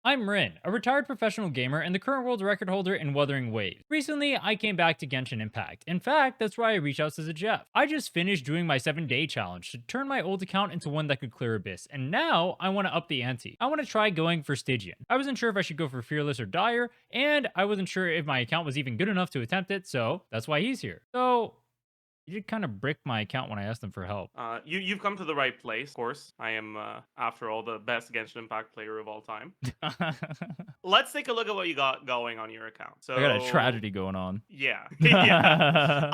I'm Rhinne, a retired professional gamer and the current world record holder in Wuthering Waves. Recently, I came back to Genshin Impact. In fact, that's why I reached out to Zajef. I just finished doing my 7-day challenge to turn my old account into one that could clear Abyss, and now I want to up the ante. I want to try going for Stygian. I wasn't sure if I should go for Fearless or Dire, and I wasn't sure if my account was even good enough to attempt it, so that's why he's here. So, he did kind of brick my account when I asked him for help. You've come to the right place. Of course, I am, after all, the best Genshin Impact player of all time. I Let's take a look at what you got going on your account. got a So, tragedy going on. yeah, yeah.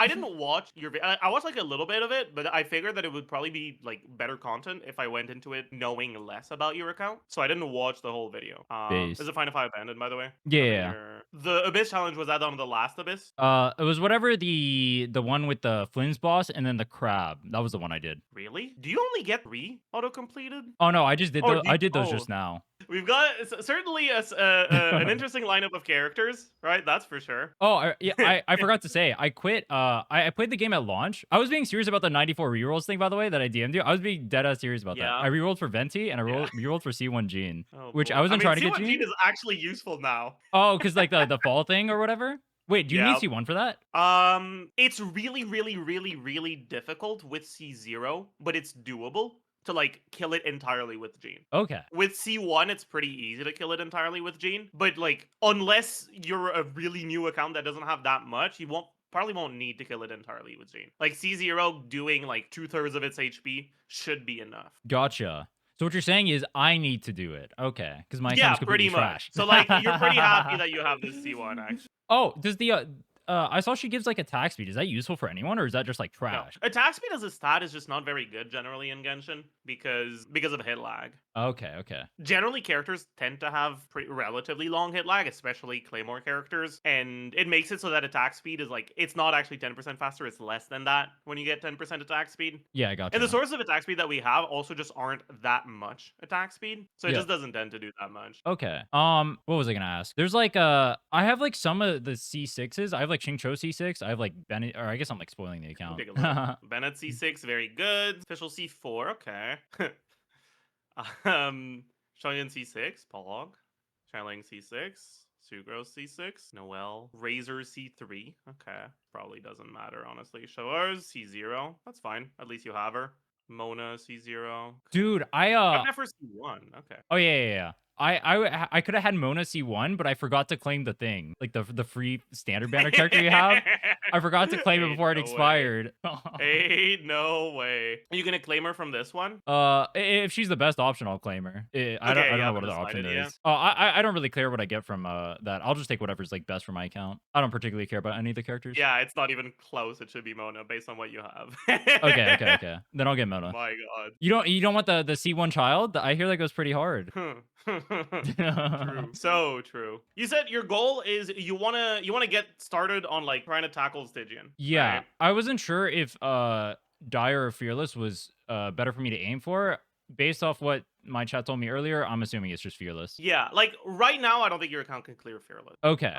I didn't watch your. I watched like a little bit of it, but I figured that it would probably be like better content if I went into it knowing less about your account. So I didn't watch the whole video. Is Base. it fine if I abandoned, by the way? Yeah, I yeah, mean, yeah. the Abyss challenge was that on the last Abyss? It was whatever the one with the Flynn's boss and then the crab. That was the one I did. Really? Do you only get 3 auto completed? Oh no, I just did Oh, those. I did those oh, just now. we've got certainly an interesting lineup of characters, right? That's for sure. Oh, yeah, I forgot to say, I quit. I played the game at launch. I was being serious about the 94 rerolls thing, by the way, that I DM'd you. I was being dead ass serious about that. Yeah, I rerolled for Venti and I yeah. rerolled for C1 Gene, Oh which I boy. I wasn't mean, trying to get C1 Gene Gene. is actually useful now. Oh, because like the fall thing or whatever. Wait, do you need Yeah. C1 for that? It's really, really, really, really difficult with C0, but it's doable to like kill it entirely with Gene. Okay, With C1, it's pretty easy to kill it entirely with Gene, but like unless you're a really new account that doesn't have that much, you won't probably won't need to kill it entirely with Gene. Like C0 doing like 2/3 of its HP should be enough. gotcha. So what you're saying is I need to do it. Okay, because my account Yeah, is completely pretty much. trash. So like you're pretty happy that you have this C1 actually. Oh, does I saw she gives like attack speed. Is that useful for anyone or is that just like No. trash? Attack speed as a stat is just not very good generally in Genshin because of hit lag. Okay, okay. Generally, characters tend to have relatively long hit lag, especially Claymore characters, and it makes it so that attack speed is like it's not actually 10% faster; it's less than that when you get 10% attack speed. Yeah, I And the gotcha. sources of attack speed that we have also just aren't that much attack speed, so it Yeah. just doesn't tend to do that much. Okay. What was I gonna ask? There's like I have like some of the C6s. I have like Xingqiu C6. I have like Bennett, or I guess I'm like spoiling the We'll account. take a look. Bennett C6, very good. Official C4, okay. um, Shoyan C6, Polog. Xiaoling C6, Sugro C6, Noel, Razor C3. Okay, probably doesn't matter, honestly. Shoars C0, that's fine. At least you have her. Mona C0. Dude, I've never C1. Okay. oh yeah, yeah, yeah. I could have had Mona C1, but I forgot to claim the thing. Like the free standard banner character you have. I forgot to claim it Ain't before it no way. expired. Ain't no way. Are you gonna claim her from this one? If she's the best option, I'll claim her. I Okay, don't yeah, know then what other decide option it, there yeah. is. I don't really care what I get from that. I'll just take whatever's like best for my account. I don't particularly care about any of the characters. Yeah, it's not even close. It should be Mona based on what you have. Okay, okay, okay. Then I'll get Mona. My god. You don't want the C1 child? I hear that goes pretty hard. True. So true. You said your goal is you wanna get started on like trying to tackle Stygian, Yeah, right? I wasn't sure if Dire or Fearless was better for me to aim for. Based off what my chat told me earlier, I'm assuming it's just Fearless. Yeah, like right now I don't think your account can clear fearless. Okay,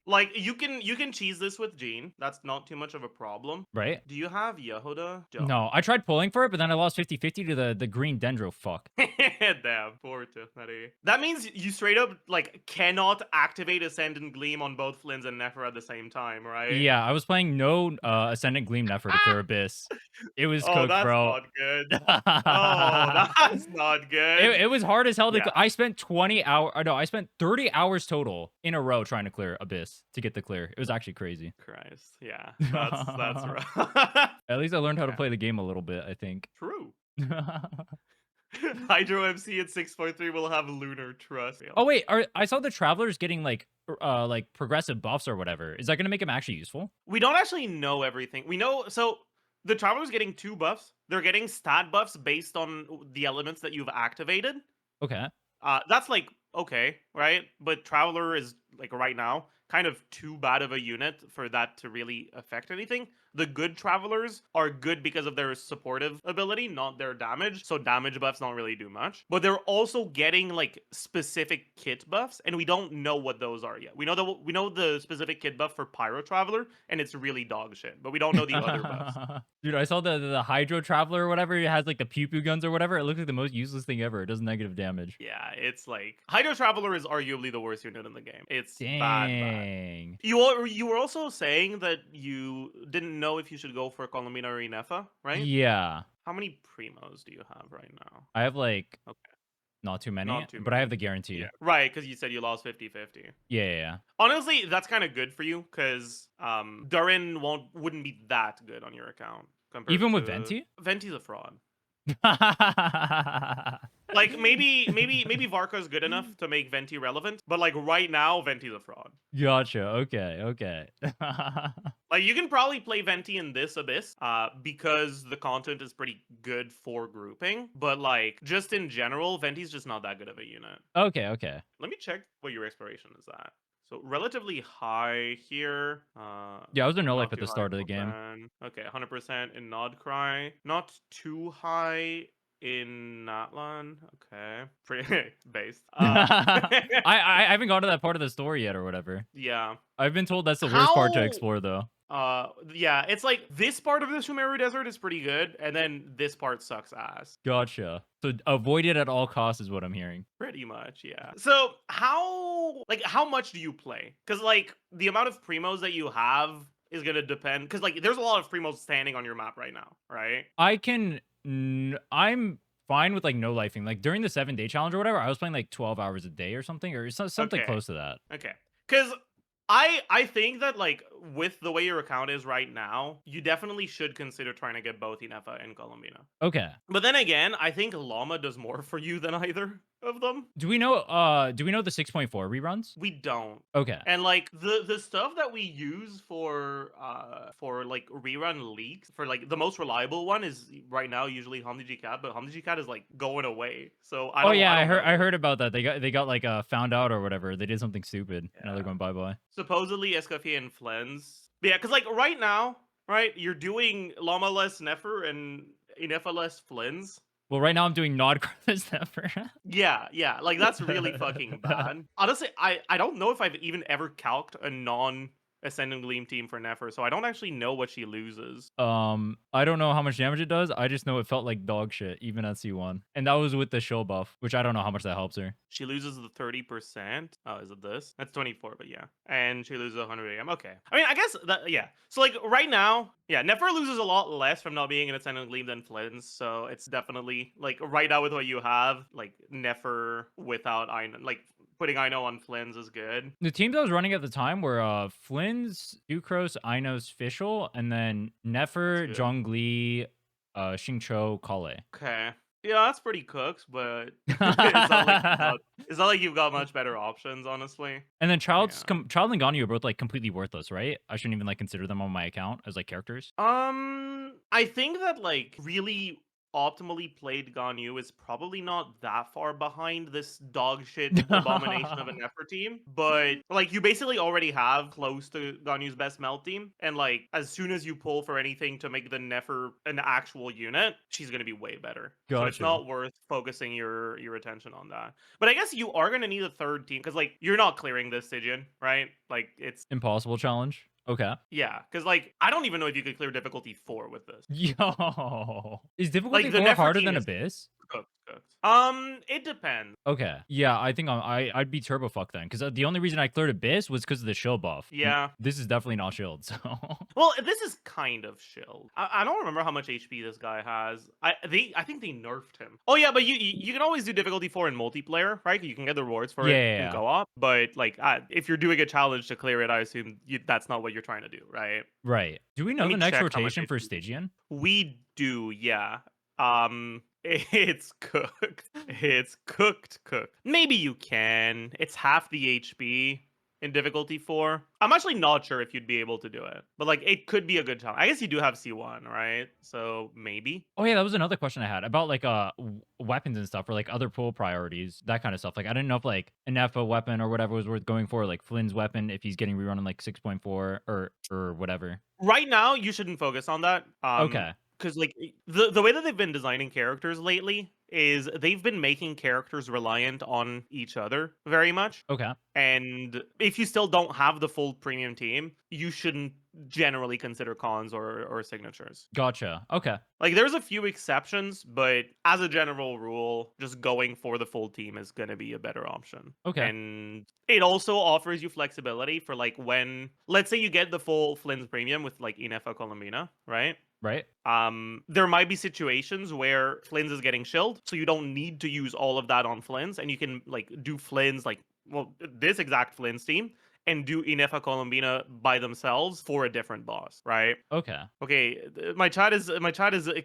Like you can cheese this with Gene. That's not too much of a problem. right? Do you have Yehuda? Don't. No, I tried pulling for it, but then I lost 50-50 to the green Dendro fuck. Damn, poor Tiffany. That means you straight up like cannot activate Ascendant Gleam on both Flynn's and Nefer at the same time, right? Yeah, I was playing no Ascendant Gleam Nefer to clear Abyss. It was Oh, cooked, that's bro. not good. Oh, that's not good. It was hard as hell to. Yeah. I spent 20 hours. No, I spent 30 hours total in a row trying to clear Abyss to get the clear. It was actually crazy. Christ. Yeah. That's rough. At least I learned how to Okay. play the game a little bit, I think. True. Hydro MC at 6.3 will have Lunar Trust. Oh wait, I saw the Travelers getting like progressive buffs or whatever. Is that gonna make them actually useful? We don't actually know everything. We know so the Traveler's getting 2 buffs. They're getting stat buffs based on the elements that you've activated. Okay. That's like okay, right? But Traveler is like right now kind of too bad of a unit for that to really affect anything. The good travelers are good because of their supportive ability, not their damage. So damage buffs don't really do much. But they're also getting like specific kit buffs, and we don't know what those are yet. We know the specific kit buff for Pyro Traveler, and it's really dog shit. But we don't know the other buffs. Dude, I saw the Hydro Traveler or whatever. It has like the pew pew guns or whatever. It looks like the most useless thing ever. It does negative damage. Yeah, it's like Hydro Traveler is arguably the worst unit in the game. It's bad. Dang. You were also saying that you didn't know if you should go for Columbina or Inefa, right? Yeah. How many primos do you have right now? I have like Okay, not too many, not too but I have many. the Yeah, guarantee. right, because you said you lost 50-50. Yeah, yeah, Honestly, that's kind of good for you because Durin wouldn't be that good on your account yeah. compared Even with to Venti? Venti's a fraud. Like maybe Varka's good enough to make Venti relevant, but like right now Venti's a fraud. Gotcha. Okay, okay. Like you can probably play Venti in this Abyss, because the content is pretty good for grouping. But like just in general, Venti's just not that good of a unit. Okay, okay. Let me check what your exploration is at. So relatively high here. Yeah, I was a no life Not at too the high in start of the game. Vulcan. Okay, 100% in Nodcry. Not too high in Natlan. Okay, pretty based. I haven't gone to that part of the story yet or whatever. Yeah. I've been told that's the worst part to How explore though. yeah, it's like this part of the Sumeru Desert is pretty good, and then this part sucks ass. Gotcha. So avoid it at all costs is what I'm hearing. Pretty much, yeah. So how much do you play? Because like the amount of primos that you have is gonna depend. Because like there's a lot of primos standing on your map right now, right? I'm fine with like no lifing. Like during the 7-day challenge or whatever, I was playing like 12 hours a day or something, or something Okay, close to that. okay. Because I think that like with the way your account is right now, you definitely should consider trying to get both Inefa and Columbina. Okay. But then again, I think Llama does more for you than either of them. Do we know the 6.4 reruns? We don't. Okay. And like the stuff that we use for like rerun leaks for like the most reliable one is right now usually Hamdi Cat, but Hamdi Cat is like going away. So Oh yeah, I don't I know. heard about that. They got like found out or whatever. They did something stupid. Now they're Yeah. going bye-bye. Supposedly Escoffier and Flens. But yeah, because like right now, right, you're doing Llama less Nefer and Inefa less Flens. Well, right now I'm doing Nod Cross Never. Yeah, yeah, like that's really fucking bad. Honestly, I don't know if I've even ever calced a non Ascending Gleam team for Nefer, so I don't actually know what she loses. I don't know how much damage it does. I just know it felt like dog shit, even at C1. And that was with the show buff, which I don't know how much that helps her. She loses the 30%. Oh, is it this? That's 24, but yeah. And she loses 100 AM. Okay. I mean, I guess that, yeah. So, like, right now, yeah, Nefer loses a lot less from not being an Ascendant Gleam than Flynn's. So, it's definitely, like, right now with what you have, like, Nefer without Aino, like, putting Aino on Flynn's is good. The teams I was running at the time were Flynn's, Ducros, Inos, Fischl, and then Nefer, That's good. Zhongli, Xingqiu, Kale. Okay. Yeah, that's pretty cooked, but it's not like you've got much better options, honestly. And then Yeah. Child and Ganyu are both like completely worthless, right? I shouldn't even like consider them on my account as like characters. I think that like really optimally played Ganyu is probably not that far behind this dog shit abomination of an effort team. But like you basically already have close to Ganyu's best melt team. And like as soon as you pull for anything to make the Nefer an actual unit, she's gonna be way better. So it's Gotcha. not worth focusing your attention on that. But I guess you are gonna need a third team because like you're not clearing this Stygian, right? Like it's Impossible challenge. Okay. yeah, because like I don't even know if you could clear difficulty 4 with this. Yo. Is difficulty Like the 4 Nefer harder team than is Abyss? cooked. It depends. Okay. Yeah, I think I'd be turbo fucked then, because the only reason I cleared Abyss was because of the shield buff. Yeah. This is definitely not shield, so. Well, this is kind of shield. I don't remember how much HP this guy has. I think they nerfed him. Oh yeah, but you can always do difficulty 4 in multiplayer, right? You can get the rewards for it in Yeah. co-op. But like, if you're doing a challenge to clear it, I assume that's not what you're trying to do, right? Right. Do we know Let me the next check how much rotation for HP. Stygian? We do, yeah. It's cooked. It's cooked. Maybe you can. It's half the HP in difficulty 4. I'm actually not sure if you'd be able to do it, but like it could be a good challenge. I guess you do have C1, right? So maybe. Oh yeah, that was another question I had about like weapons and stuff or like other pull priorities, that kind of stuff. Like I didn't know if like an FO weapon or whatever was worth going for, like Flynn's weapon if he's getting rerun on like 6.4 or whatever. Right now, you shouldn't focus on that. Okay. Because like the way that they've been designing characters lately is they've been making characters reliant on each other very much. Okay. And if you still don't have the full premium team, you shouldn't generally consider cons or signatures. Gotcha. Okay. Like there's a few exceptions, but as a general rule, just going for the full team is going to be a better option. Okay. And it also offers you flexibility for like when, let's say you get the full Flynn's premium with like Inefa Colombina, right? Right. There might be situations where Flynn's is getting shilled, so you don't need to use all of that on Flynn's, and you can like do Flynn's like this exact Flynn's team and do Inefa Colombina by themselves for a different boss, right? Okay. Okay, my chat is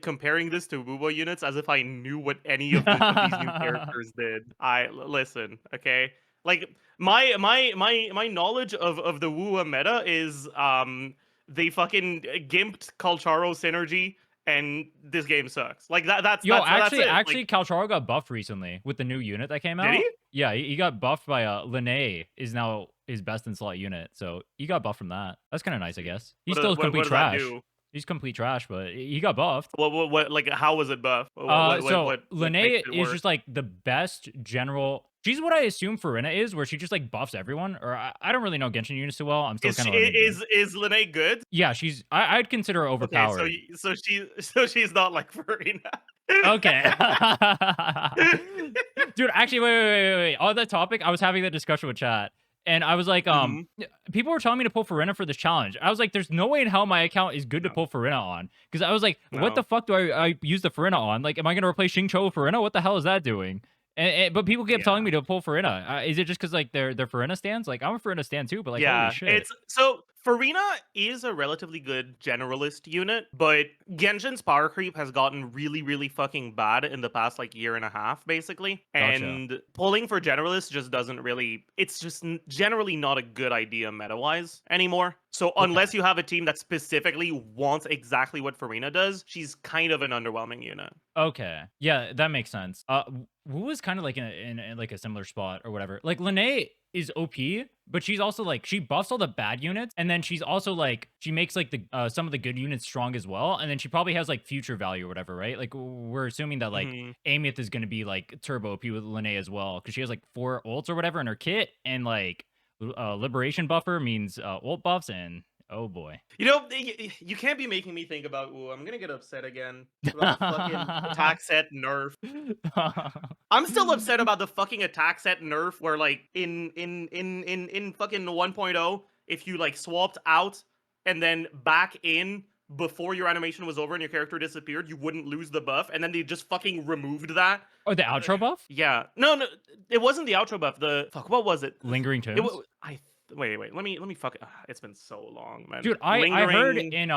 comparing this to wuwa units as if I knew what any of these new characters did. Listen, okay? Like my knowledge of the wuwa meta is they fucking gimped Kalcharo synergy and this game sucks. Like Yo, that's it. Like Calcharo got buffed recently with the new unit that came did out. he? Yeah, he got buffed by Linne is now his best in slot unit. So he got buffed from that. That's kind of nice, I guess. He's still What complete does that trash. do? He's complete trash, but he got buffed. What like how was it buff? So What makes Linne it is work? just like the best general. She's what I assume Farina is, where she just like buffs everyone. Or I don't really know Genshin units too well. I'm still Is kind she, of learning the game. is Linne good? Yeah, I'd consider her Okay, so overpowered. so she's not like Farina. Okay. Dude, actually, wait. On that topic, I was having that discussion with chat. And I was like, Mhm. people were telling me to pull Farina for this challenge. I was like, there's no way in hell my account is good to No, pull Farina on. Because I was like, what the no. fuck do I use the Farina on? Like, am I going to replace Xingqiu with Farina? What the hell is that doing? But people kept telling Yeah. me to pull Farina. Is it just because like they're Farina stands? Like I'm a Farina stand too, but like holy Yeah, shit. it's so Farina is a relatively good generalist unit, but Genshin's power creep has gotten really, really fucking bad in the past like year and a half, basically. Gotcha. And pulling for generalists just doesn't really. It's just generally not a good idea meta-wise anymore. So Okay. unless you have a team that specifically wants exactly what Farina does, she's kind of an underwhelming unit. Okay. Yeah, that makes sense. Wu is kind of like in like a similar spot or whatever. Like Linne is OP, but she's also like she buffs all the bad units, and then she's also like she makes like the some of the good units strong as well, and then she probably has like future value or whatever, right? Like we're assuming that like Mhm. Amith is going to be like turbo OP with Linne as well because she has like 4 ults or whatever in her kit, and like liberation buffer means ult buffs, and oh boy. You know, you can't be making me think about. Ooh, I'm gonna get upset again about the fucking attack set nerf. I'm still upset about the fucking attack set nerf where like in fucking 1.0, if you like swapped out and then back in before your animation was over and your character disappeared, you wouldn't lose the buff, and then they just fucking removed that. Or the outro buff? Yeah, no, it wasn't the outro buff. The fuck, what was it? Lingering It tunes? was I. Wait. Let me fuck. It's been so long, man. Dude, I heard Lingering. in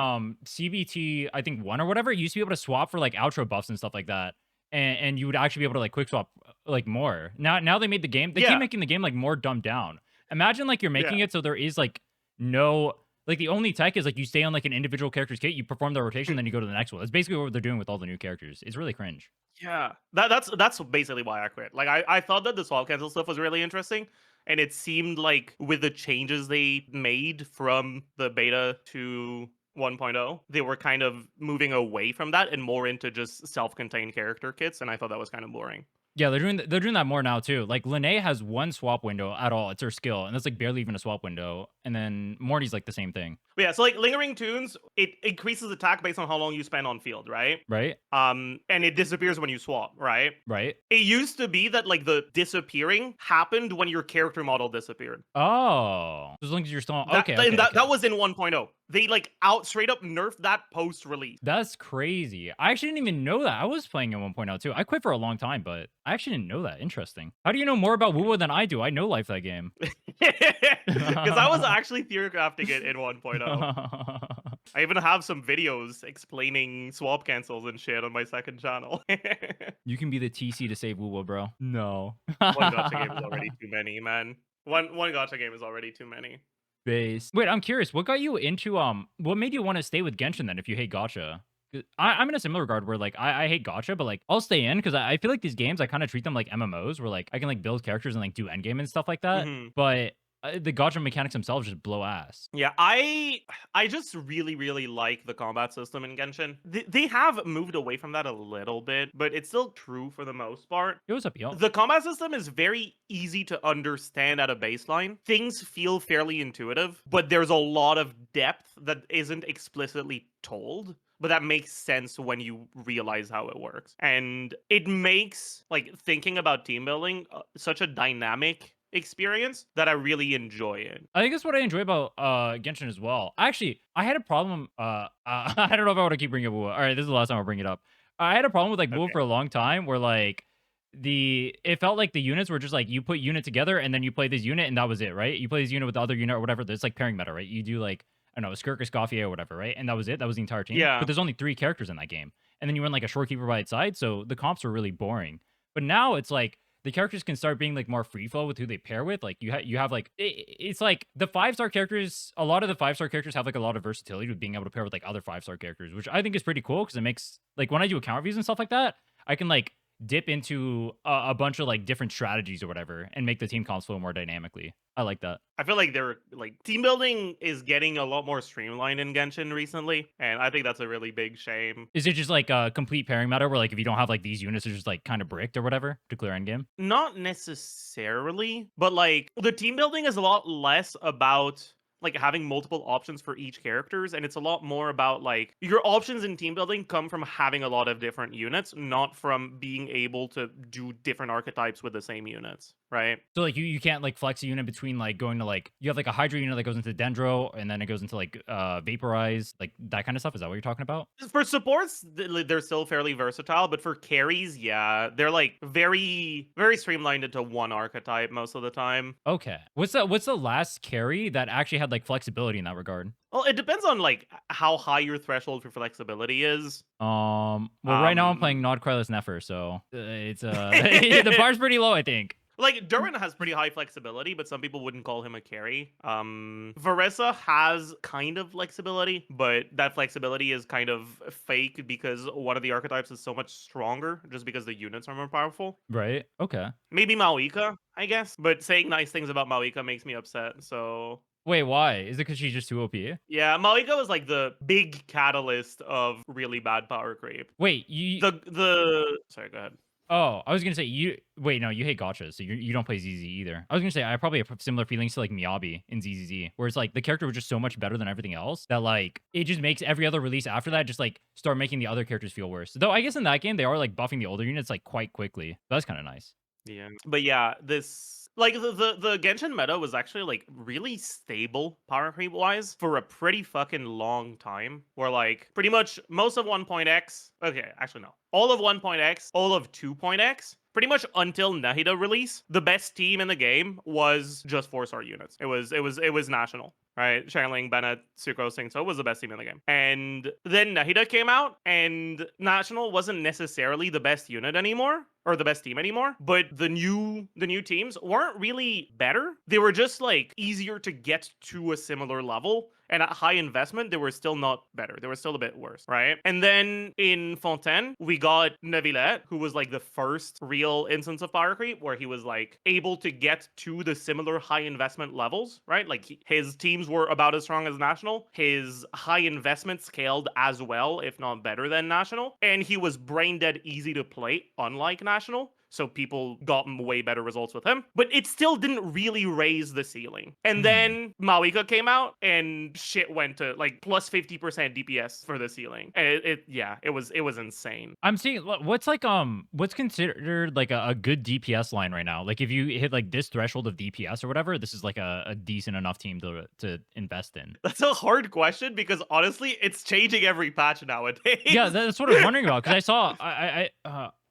CBT, I think 1 or whatever, you used to be able to swap for like outro buffs and stuff like that. And you would actually be able to like quick swap like more. Now they made the game, they keep Yeah, making the game like more dumbed down. Imagine like you're yeah. making it so there is like no like the only tech is like you stay on like an individual character's kit, you perform the rotation, then you go to the next one. That's basically what they're doing with all the new characters. It's really cringe. Yeah, that's basically why I quit. Like I thought that the swap cancel stuff was really interesting, and it seemed like with the changes they made from the beta to 1.0, they were kind of moving away from that and more into just self-contained character kits, and I thought that was kind of boring. Yeah, they're doing that more now too. Like Linne has 1 swap window at all. It's her skill, and that's like barely even a swap window. And then Morty's like the same thing, But yeah, so like lingering tunes, it increases attack based on how long you spend on field, right? right? And it disappears when you swap, right? Right? It used to be that like the disappearing happened when your character model disappeared. Oh, as long as you're still That okay, and okay, that okay. was in 1.0. They like out straight up nerfed that post release. That's crazy. I actually didn't even know that. I was playing at 1.0 too. I quit for a long time, but I actually didn't know that. Interesting. How do you know more about wuwa than I do? I know life that game. Because I was actually theorycrafting it in 1.0. I even have some videos explaining swap cancels and shit on my second channel. You can be the TC to save wuwa, bro. No. One gotcha game is already too many, man. One gacha game is already too many. Base. Wait, I'm curious. What got you into what made you want to stay with Genshin then if you hate gacha? I'm in a similar regard where like I hate gacha, but like I'll stay in because I feel like these games I kind of treat them like MMOs where like I can like build characters and like do endgame and stuff like that. Mhm. But the gacha mechanics themselves just blow ass. Yeah, I just really like the combat system in Genshin. They have moved away from that a little bit, but it's still true for the most part. It was up, yo. The combat system is very easy to understand at a baseline. Things feel fairly intuitive, but there's a lot of depth that isn't explicitly told, but that makes sense when you realize how it works. And it makes like thinking about team building such a dynamic experience that I really enjoy it. I think that's what I enjoy about Genshin as well. Actually, I had a problem. I don't know if I want to keep bringing up wuwa. All right, this is the last time I'll bring it up. I had a problem with like wuwa Okay. for a long time, where like it felt like the units were just like you put unit together and then you play this unit and that was it, right? You play this unit with the other unit or whatever. There's like pairing meta, right? You do like I don't know, Skirk or Scoffy or whatever, right? And that was it. That was the entire team. But Yeah. there's only 3 characters in that game, and then you run like a shorekeeper by its side, so the comps were really boring. But now it's like the characters can start being like more free flow with who they pair with. Like you have like it's like the 5-star characters. A lot of the 5-star characters have like a lot of versatility with being able to pair with like other 5-star characters, which I think is pretty cool because it makes like when I do account reviews and stuff like that, I can like dip into a bunch of like different strategies or whatever and make the team comps flow more dynamically. I like that. I feel like they're like team building is getting a lot more streamlined in Genshin recently, and I think that's a really big shame. Is it just like a complete pairing matter where like if you don't have like these units, are just like kind of bricked or whatever to clear endgame? Not necessarily, but like the team building is a lot less about like having multiple options for each characters, and it's a lot more about like your options in team building come from having a lot of different units, not from being able to do different archetypes with the same units, right? So like you can't like flex a unit between like going to like you have like a Hydra unit that goes into Dendro and then it goes into like Vaporize, like that kind of stuff. Is that what you're talking about? For supports, they're still fairly versatile, but for carries, yeah, they're like very streamlined into one archetype most of the time. Okay. What's the last carry that actually had like flexibility in that regard? Well, it depends on like how high your threshold for flexibility is. Well, right now I'm Um, playing Nod Krylus Nefer, so it's the bar's pretty low, I think. like Durin has pretty high flexibility, but some people wouldn't call him a carry. Varessa has kind of flexibility, but that flexibility is kind of fake because one of the archetypes is so much stronger just because the units are more powerful. Right. Okay. Maybe Maoika, I guess, but saying nice things about Maoika makes me upset. So Wait, why? Is it because she's just too OP? yeah, Maoika was like the big catalyst of really bad power creep. Wait, you The sorry, go ahead. Oh, I was gonna say you. Wait, no, you hate gotchas, so you don't play ZZ either. I was gonna say I probably have similar feelings to like Miyabi in ZZZ, where it's like the character was just so much better than everything else that like it just makes every other release after that just like start making the other characters feel worse. Though I guess in that game they are like buffing the older units like quite quickly. That's kind of nice. Yeah. But yeah, this like the Genshin meta was actually like really stable power creep wise for a pretty fucking long time. Where like pretty much most of 1.x, okay, actually no. All of 1.x, all of 2.x, pretty much until Nahida release, the best team in the game was just 4-star units. It was national. Right, Xiangling, Bennett, Sucrose, Singto was the best team in the game, and then Nahida came out, and National wasn't necessarily the best unit anymore, or the best team anymore. But the new teams weren't really better. They were just like easier to get to a similar level. And at high investment, they were still not better. They were still a bit worse, right? And then in Fontaine, we got Neuvillette, who was like the first real instance of power creep, where he was like able to get to the similar high investment levels, right? Like his teams were about as strong as National. His high investment scaled as well, if not better than National. And he was brain dead easy to play, unlike National. So people got way better results with him, but it still didn't really raise the ceiling. And then Maoika came out and shit went to like plus 50% DPS for the ceiling. And it was insane. I'm seeing what's like what's considered like a good DPS line right now. Like if you hit like this threshold of DPS or whatever, this is like a decent enough team to invest in. That's a hard question because honestly, it's changing every patch nowadays. Yeah, that's what I was wondering about because I saw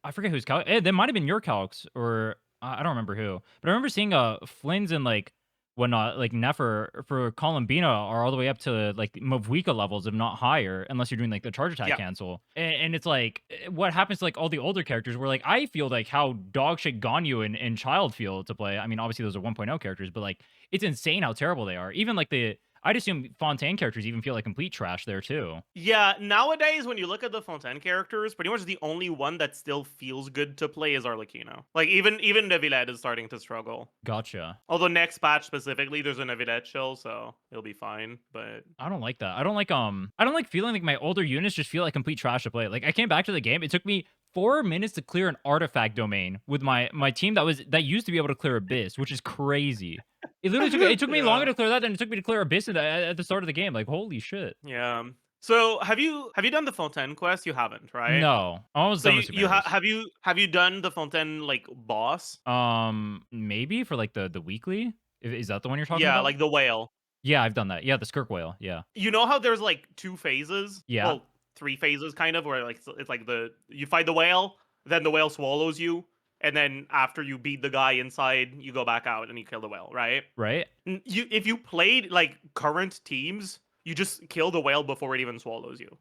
I forget whose calc. That might have been your calcs or I don't remember who, but I remember seeing Flynn's and like whatnot, like Nefer for Columbina are all the way up to like Mavwika levels, if not higher, unless you're doing like the charge attack Yeah. cancel. And it's like what happens to like all the older characters where like I feel like how dog shit Ganyu and Child feel to play. I mean, obviously those are 1.0 characters, but like it's insane how terrible they are. Even like I'd assume Fontaine characters even feel like complete trash there too. Yeah, nowadays when you look at the Fontaine characters, pretty much the only one that still feels good to play is Arlecchino. Like even Neuvillette is starting to struggle. Gotcha. Although next patch specifically, there's a Neuvillette chill, so he'll be fine. But I don't like that. I don't like feeling like my older units just feel like complete trash to play. Like I came back to the game, it took me 4 minutes to clear an artifact domain with my team that used to be able to clear Abyss, which is crazy. It took me longer yeah, to clear that than it took me to clear Abyss at the start of the game. Like holy shit. yeah. So have you done the Fontaine quest? You haven't, right? No, I'm almost So done you with you Sumeris. have you done the Fontaine like boss? Maybe for like the weekly. Is that the one you're talking Yeah, about? like the whale. Yeah, I've done that. Yeah, the Skirk whale. Yeah, You know how there's like two phases? yeah, Well, three phases kind of, where like it's like you fight the whale, then the whale swallows you, and then after you beat the guy inside, you go back out and you kill the whale, right? right. You if you played like current teams, you just kill the whale before it even swallows you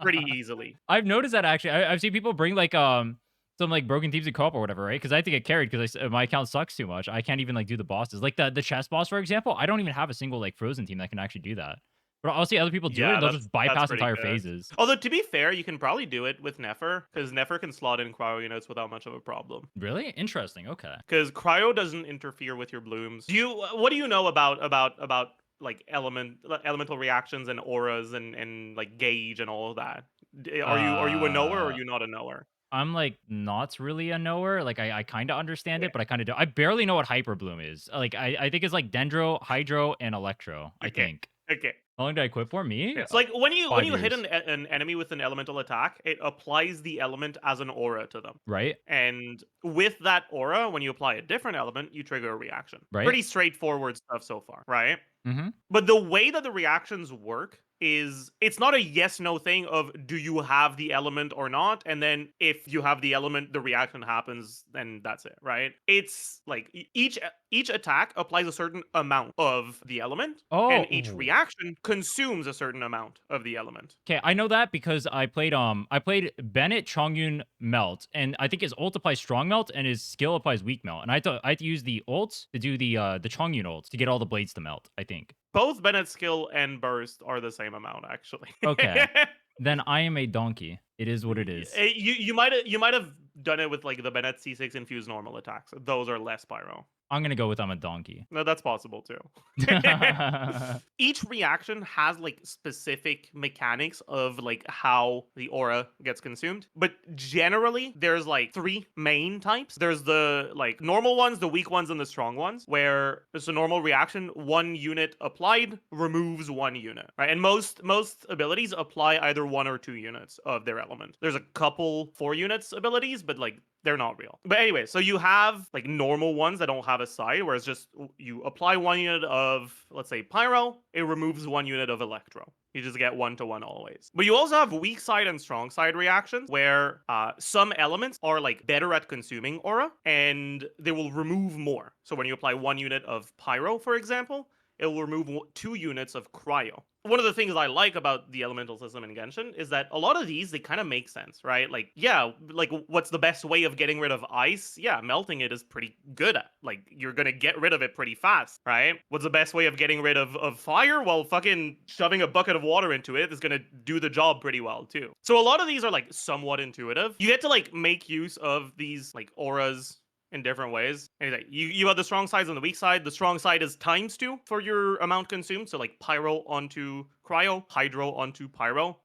pretty easily. I've noticed that actually. I've seen people bring like some like broken teams in co-op or whatever, right? Because I have to get carried because my account sucks too much. I can't even like do the bosses, like the chess boss, for example. I don't even have a single like frozen team that can actually do that. But I'll see other people do it, Yeah, and they'll just that's bypass pretty entire good. phases. Although to be fair, you can probably do it with Nefer because Nefer can slot in cryo units without much of a problem. Really interesting. Okay. Because cryo doesn't interfere with your blooms. What do you know about like elemental reactions and auras and like gauge and all of that? Are you a knower or are Uh, you not a knower? I'm like not really a knower. Like I kind of understand Okay. it, but I kind of don't. I barely know what hyper bloom is. Like I think it's like Dendro, Hydro, and Electro. I Okay. think. Okay. How long did I quit for? Me? Yeah. So like when 5 you hit years. an enemy with an elemental attack, it applies the element as an aura to them. Right. And with that aura, when you apply a different element, you trigger a reaction. Right. Pretty straightforward stuff so far, right? Mm-hmm. But the way that the reactions work is it's not a yes no thing of do you have the element or not, and then if you have the element the reaction happens, then that's it, right? It's like each attack applies a certain amount of the element, and each Oh. reaction consumes a certain amount of the element. Okay, I know that because I played Bennett Chongyun Melt, and I think his ult applies strong melt and his skill applies weak melt. And I had to use the ults to do the Chongyun ults to get all the blades to melt, I think. Both Bennett's skill and burst are the same amount actually. Okay. Then I am a donkey. It is what it is. You might have done it with like the Bennett C6 infused normal attacks. Those are less pyro. I'm gonna go with I'm a donkey. No, that's possible too. Each reaction has like specific mechanics of like how the aura gets consumed. But generally, there's like three main types. There's the like normal ones, the weak ones, and the strong ones, where it's a normal reaction, one unit applied removes one unit. Right. And most abilities apply either one or two units of their element. There's a couple 4 units abilities, but like they're not real. But anyway, so you have like normal ones that don't have a side, where it's just you apply 1 unit of, let's say, pyro, it removes 1 unit of electro. You just get 1-to-1 always. But you also have weak side and strong side reactions where some elements are like better at consuming aura and they will remove more. So when you apply 1 unit of pyro, for example, it will remove 2 units of cryo. One of the things I like about the elemental system in Genshin is that a lot of these, they kind of make sense, right? Like, yeah, like what's the best way of getting rid of ice? Yeah, melting it is pretty good at. Like, you're gonna get rid of it pretty fast, right? What's the best way of getting rid of fire? Well, fucking shoving a bucket of water into it is gonna do the job pretty well too. So a lot of these are like somewhat intuitive. You get to like make use of these like auras in different ways. Anyway, you have the strong sides and the weak side. The strong side is ×2 for your amount consumed. So like pyro onto cryo, hydro onto pyro.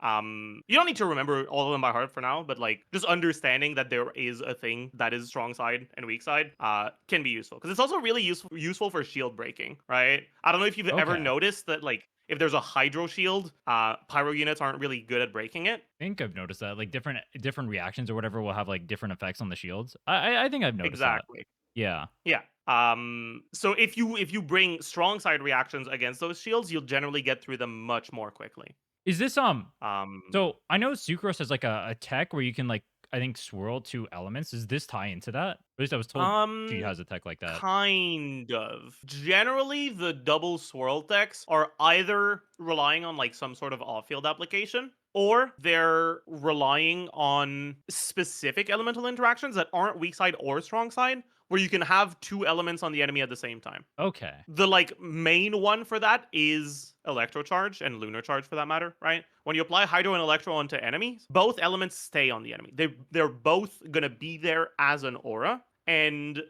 You don't need to remember all of them by heart for now, but like just understanding that there is a thing that is strong side and weak side can be useful, because it's also really useful for shield breaking, right? I don't know if you've ever Okay. noticed that like if there's a hydro shield, pyro units aren't really good at breaking it. I think I've noticed that. Like different reactions or whatever will have like different effects on the shields. I think I've noticed that. Exactly. Yeah. Yeah. So if you bring strong side reactions against those shields, you'll generally get through them much more quickly. Is this Um so I know Sucrose has like a tech where you can like I think, swirl two elements. Does this tie into that? At least I was told she Um, has a tech like that. kind of. Generally, the double swirl decks are either relying on like some sort of off-field application, or they're relying on specific elemental interactions that aren't weak side or strong side, where you can have two elements on the enemy at the same time. Okay. The like main one for that is electro charge and lunar charge for that matter, right? When you apply hydro and electro onto enemies, both elements stay on the enemy. They're both gonna be there as an aura, and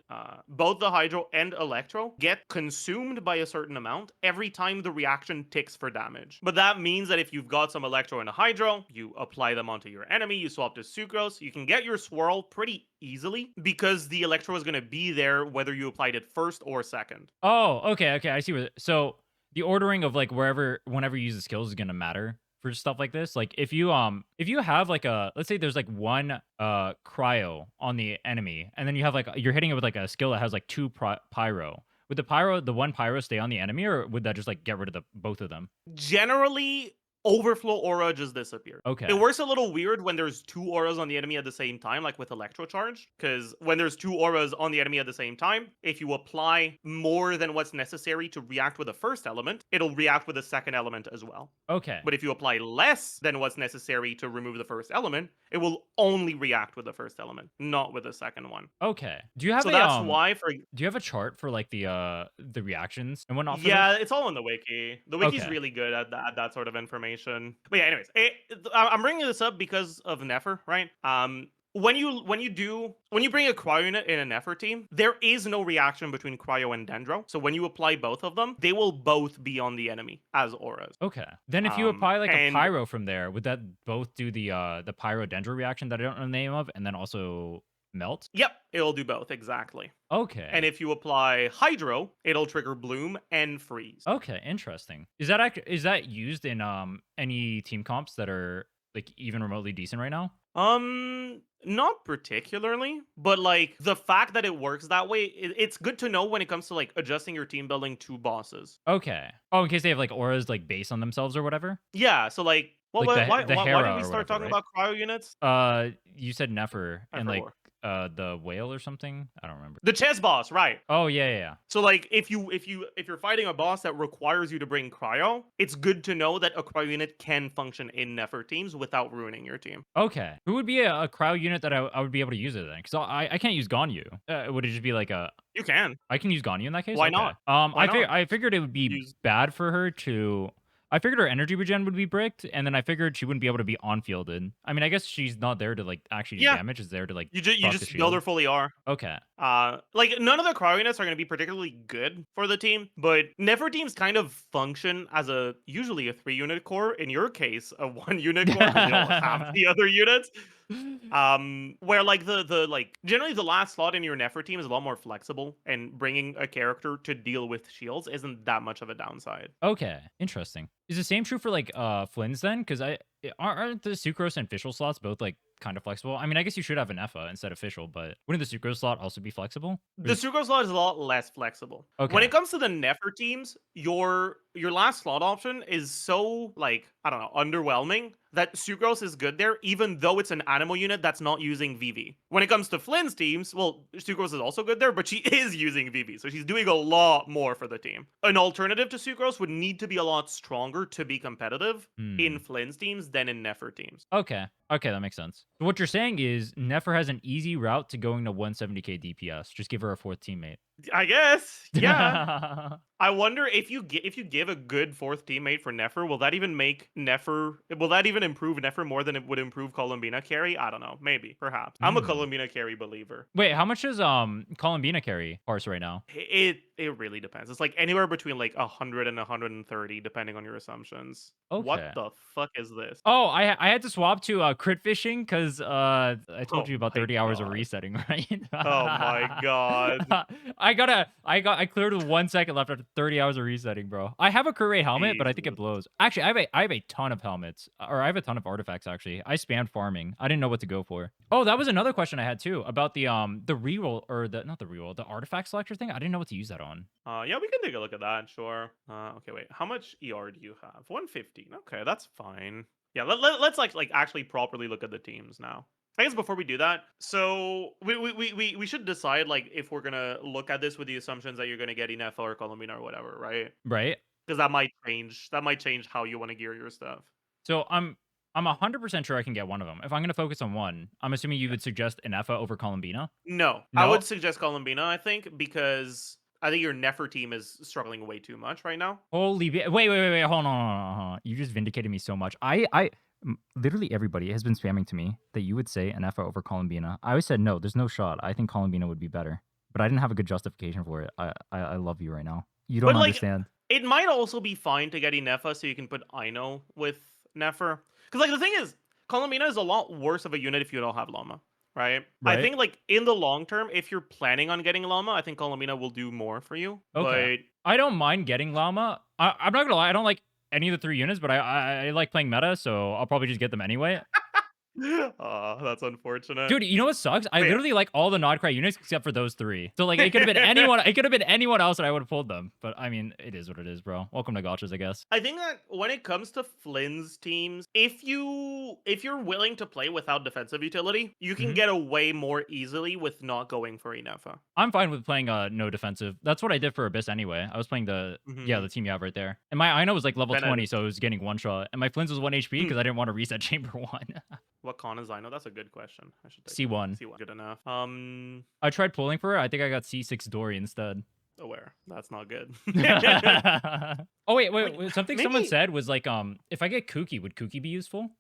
both the hydro and electro get consumed by a certain amount every time the reaction ticks for damage. But that means that if you've got some electro and a hydro, you apply them onto your enemy, you swap to sucrose, you can get your swirl pretty easily because the electro is going to be there whether you applied it first or second. Oh, okay. I see where. So the ordering of like whenever you use the skills is gonna matter for stuff like this. Like if you have like a, let's say there's like one cryo on the enemy, and then you have like you're hitting it with like a skill that has like two pyro. Would the one pyro stay on the enemy, or would that just like get rid of the both of them? Generally, overflow aura just disappears. It Okay. works a little weird when there's two auras on the enemy at the same time, like with electro charge. Because when there's two auras on the enemy at the same time, if you apply more than what's necessary to react with the first element, it'll react with the second element as well. Okay. But if you apply less than what's necessary to remove the first element, it will only react with the first element, not with the second one. Okay. Do you have So a that's why for do you have a chart for like the reactions and whatnot for yeah, this? it's all in the wiki. The wiki's Okay. really good at that sort of information. But yeah, anyways, I'm bringing this up because of Nefer, right? When you bring a cryo unit in a Nefer team, there is no reaction between cryo and dendro. So when you apply both of them, they will both be on the enemy as auras. Okay. Then if you apply like a And pyro from there, would that both do the pyro dendro reaction that I don't know the name of, and then also melt? yep, it'll do both exactly. And Okay. if you apply hydro, it'll trigger bloom and freeze. Okay, interesting. Is that used in any team comps that are like even remotely decent right now? Not particularly, but like the fact that it works that way, it's good to know when it comes to like adjusting your team building to bosses. Okay. Oh, in case they have like auras like based on themselves or whatever? Yeah, so like, Like the why did Hera we or start whatever, talking right? about cryo units? You said Nefer I and like forgot. the whale or something? I don't remember. The chess boss, right? Oh, yeah. So like, if you're fighting a boss that requires you to bring cryo, it's good to know that a cryo unit can function in Nefer teams without ruining your team. Okay. Who would be a crowd unit that I would be able to use it then? Because I can't use Ganyu. Would it just be like a You can. I can use Ganyu in that case? Why Okay. not? Why not? I figured it would be Use bad for her to. I figured her energy regen would be bricked, and then I figured she wouldn't be able to be on fielded. I mean, I guess she's not there to like actually do yeah. damage. It's there to like You proc the just build shield. her fully R. Okay. Like none of the cryo units are going to be particularly good for the team, but Nefer teams kind of function as a usually a 3 unit core. In your case, a 1 unit core because you don't have the other units. Where like the like generally the last slot in your Nefer team is a lot more flexible, and bringing a character to deal with shields isn't that much of a downside. Okay. Interesting. Is the same true for like Flynn's then? Because aren't the sucrose and official slots both like kind of flexible? I mean, I guess you should have an EFA instead of official, but wouldn't the sucrose slot also be flexible? Or The sucrose slot is a lot less flexible. When okay. it comes to the Nefer teams, your last slot option is so like I don't know underwhelming that sucrose is good there, even though it's an animal unit that's not using VV. When it comes to Flynn's teams, well, sucrose is also good there, but she is using VV, so she's doing a lot more for the team. An alternative to sucrose would need to be a lot stronger to be competitive in Hmm. Flynn's teams than in Nefer teams. Okay. Okay, that makes sense. So what you're saying is Nefer has an easy route to going to 170k DPS. Just give her a fourth teammate. I guess, yeah. I wonder if you give a good fourth teammate for Nefer, will that even make Nefer? Will that even improve Nefer more than it would improve Columbina carry? I don't know. Maybe, perhaps. I'm a Hmm. Columbina carry believer. Wait, how much is Columbina carry parse right now? It really depends. It's like anywhere between like 100 and 130, depending on your assumptions. What Okay. the fuck is this? Oh, I had to swap to crit fishing because I told Oh you about my 30 hours of god. resetting, right? Oh my god. I cleared with 1 second left after 30 hours of resetting, bro. I have a crit rate helmet, but I think it Jesus. blows. Actually, I have a ton of helmets, or I have a ton of artifacts. Actually, I spammed farming. I didn't know what to go for. Oh, that was another question I had too about the reroll or the not the reroll, the artifact selector thing. I didn't know what to use that on. Yeah, we can take a look at that, sure. Okay, wait. How much ER do you have? 115. Okay, that's fine. Yeah, let's like actually properly look at the teams now. I guess before we do that, so we should decide like if we're gonna look at this with the assumptions that you're gonna get Inefa or Columbina or whatever, right? Right? Because that might change. That might change how you want to gear your stuff. So I'm 100% sure I can get one of them. If I'm gonna focus on one, I'm assuming you Yeah. would suggest an Effa over Columbina? No, I No? would suggest Columbina. I think because I think your Nefer team is struggling way too much right now. Holy wait, hold on. You just vindicated me so much. Literally everybody has been spamming to me that you would say an Effa over Columbina. I always said, "No, there's no shot. I think Columbina would be better." But I didn't have a good justification for it. I love you right now. You don't But like, understand. it might also be fine to get Inefa so you can put Ino with Nefer. Because like the thing is, Columbina is a lot worse of a unit if you don't have Llama, right? I Right? think like in the long term, if you're planning on getting Llama, I think Columbina will do more for you. Okay. But I don't mind getting Llama. I'm not gonna lie, I don't like any of the 3 units, but I like playing meta, so I'll probably just get them anyway. that's unfortunate. Dude, you know what sucks? I But yeah, literally like all the Nodcry units except for those 3. So, like, it could have been anyone it could have been anyone else that I would have pulled them. But, I mean, it is what it is, bro. Welcome to gotchas, I guess. I think that when it comes to Flynn's teams, if you're willing to play without defensive utility, you can Mhm. get away more easily with not going for Inefa. I'm fine with playing, no defensive. That's what I did for Abyss anyway. I was playing the team you have right there. And my Ino was, like, level Bennett. 20, so it was getting one shot. And my Flynn's was 1 HP because I didn't want to reset chamber 1. What con is I know? That's a good question. I should take that. C1. C1. Good enough. I tried pulling for it. I think I got C6 Dory instead. Aware. That's not good. Oh, Like something someone maybe said was, like, if I get Kooky, would Kooky be useful?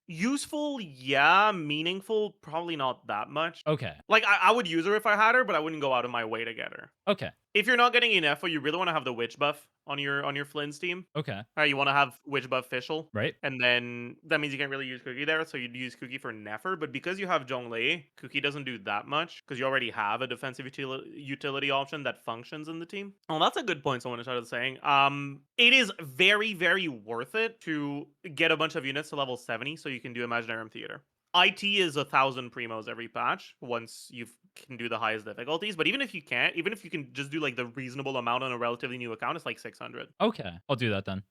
useful, yeah. Meaningful, probably not that much. Okay. Like I would use her if I had her, but I wouldn't go out of my way to get her. Okay. If you're not getting enough, or you really want to have the witch buff on your Flynn's team, Okay. you want to have witch buff Fischl, Right? and then that means you can't really use Cookie there, so you'd use Cookie for Nefer. But because you have Zhongli, Cookie doesn't do that much because you already have a defensive utility option that functions in the team. Oh, that's a good point. Someone started saying, it is very very worth it to get a bunch of units to level 70 so you can do Imaginarium Theater. IT is 1,000 primos every patch once you can do the highest difficulties. But even if you can't, even if you can just do like the reasonable amount on a relatively new account, it's like 600. Okay. I'll do that then.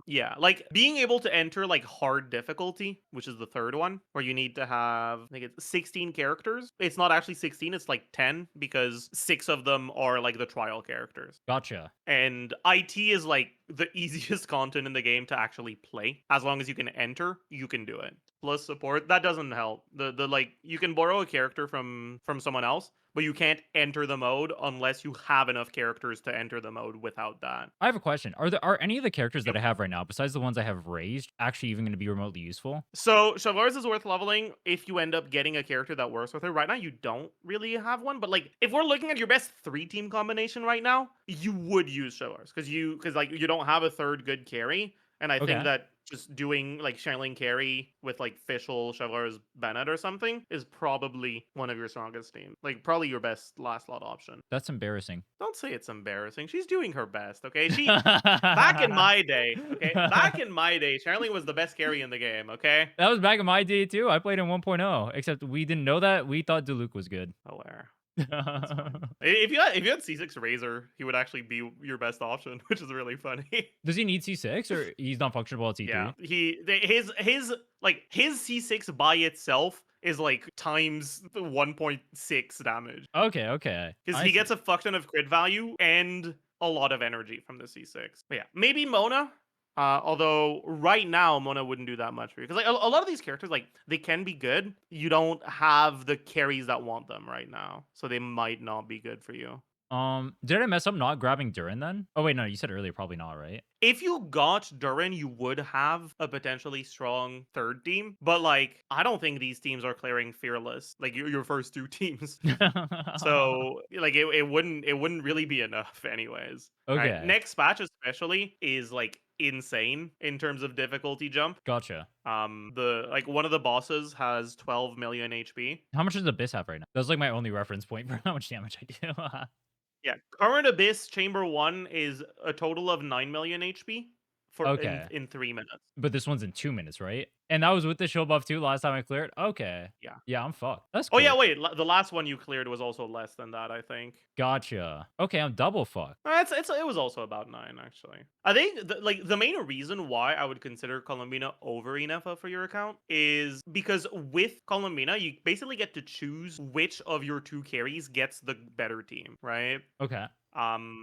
Yeah, like being able to enter like hard difficulty, which is the third one, where you need to have, I think it's 16 characters. It's not actually 16, it's like 10 because 6 of them are like the trial characters. Gotcha. And IT is like the easiest content in the game to actually play. As long as you can enter, you can do it. Plus support, that doesn't help. The like you can borrow a character from someone else, but you can't enter the mode unless you have enough characters to enter the mode without that. I have a question. Are any of the characters that Yep. I have right now, besides the ones I have raised, actually even going to be remotely useful? So Shavars is worth leveling if you end up getting a character that works with her. Right now, you don't really have one, but like if we're looking at your best 3-team combination right now, you would use Shavars because like you don't have a third good carry, and I think Okay. that just doing like Channeling carry with like Fischl, Shavars, Bennett or something is probably one of your strongest teams. Like probably your best last slot option. That's embarrassing. Don't say it's embarrassing. She's doing her best, okay? Back in my day, okay? Back in my day, Charlie was the best carry in the game, okay? That was back in my day too. I played in 1.0, except we didn't know that. We thought Diluc was good. Aware. That's fine. If you had C6 Razor, he would actually be your best option, which is really funny. Does he need C6 or he's not functional at Yeah, C3? his C6 by itself is like times 1.6 damage Okay. because I he see. gets a fuck ton of crit value and a lot of energy from the C6. But yeah, maybe Mona. Although right now Mona wouldn't do that much for you because like a lot of these characters like they can be good. You don't have the carries that want them right now, so they might not be good for you. Did I mess up not grabbing Durin then? Oh wait, no, you said earlier probably not, right? If you got Durin, you would have a potentially strong third team. But like, I don't think these teams are clearing fearless. Like your first 2 teams. So like it wouldn't really be enough anyways. Right. Okay, Next patch especially is like insane in terms of difficulty jump. gotcha. The like one of the bosses has 12 million HP. How much does Abyss have right now? That's like my only reference point for how much damage I do. Yeah. Current Abyss Chamber 1 is a total of 9 million HP. for Okay. in 3 minutes. But this one's in 2 minutes, right? And that was with the shield buff too last time I cleared? Okay. Yeah. Yeah, I'm fucked. That's Oh yeah, cool. wait. The last one you cleared was also less than that, I think. Gotcha. Okay, I'm double fucked. It was also about 9 actually. I think the main reason why I would consider Columbina over Inefa for your account is because with Columbina you basically get to choose which of your two carries gets the better team, right? Okay.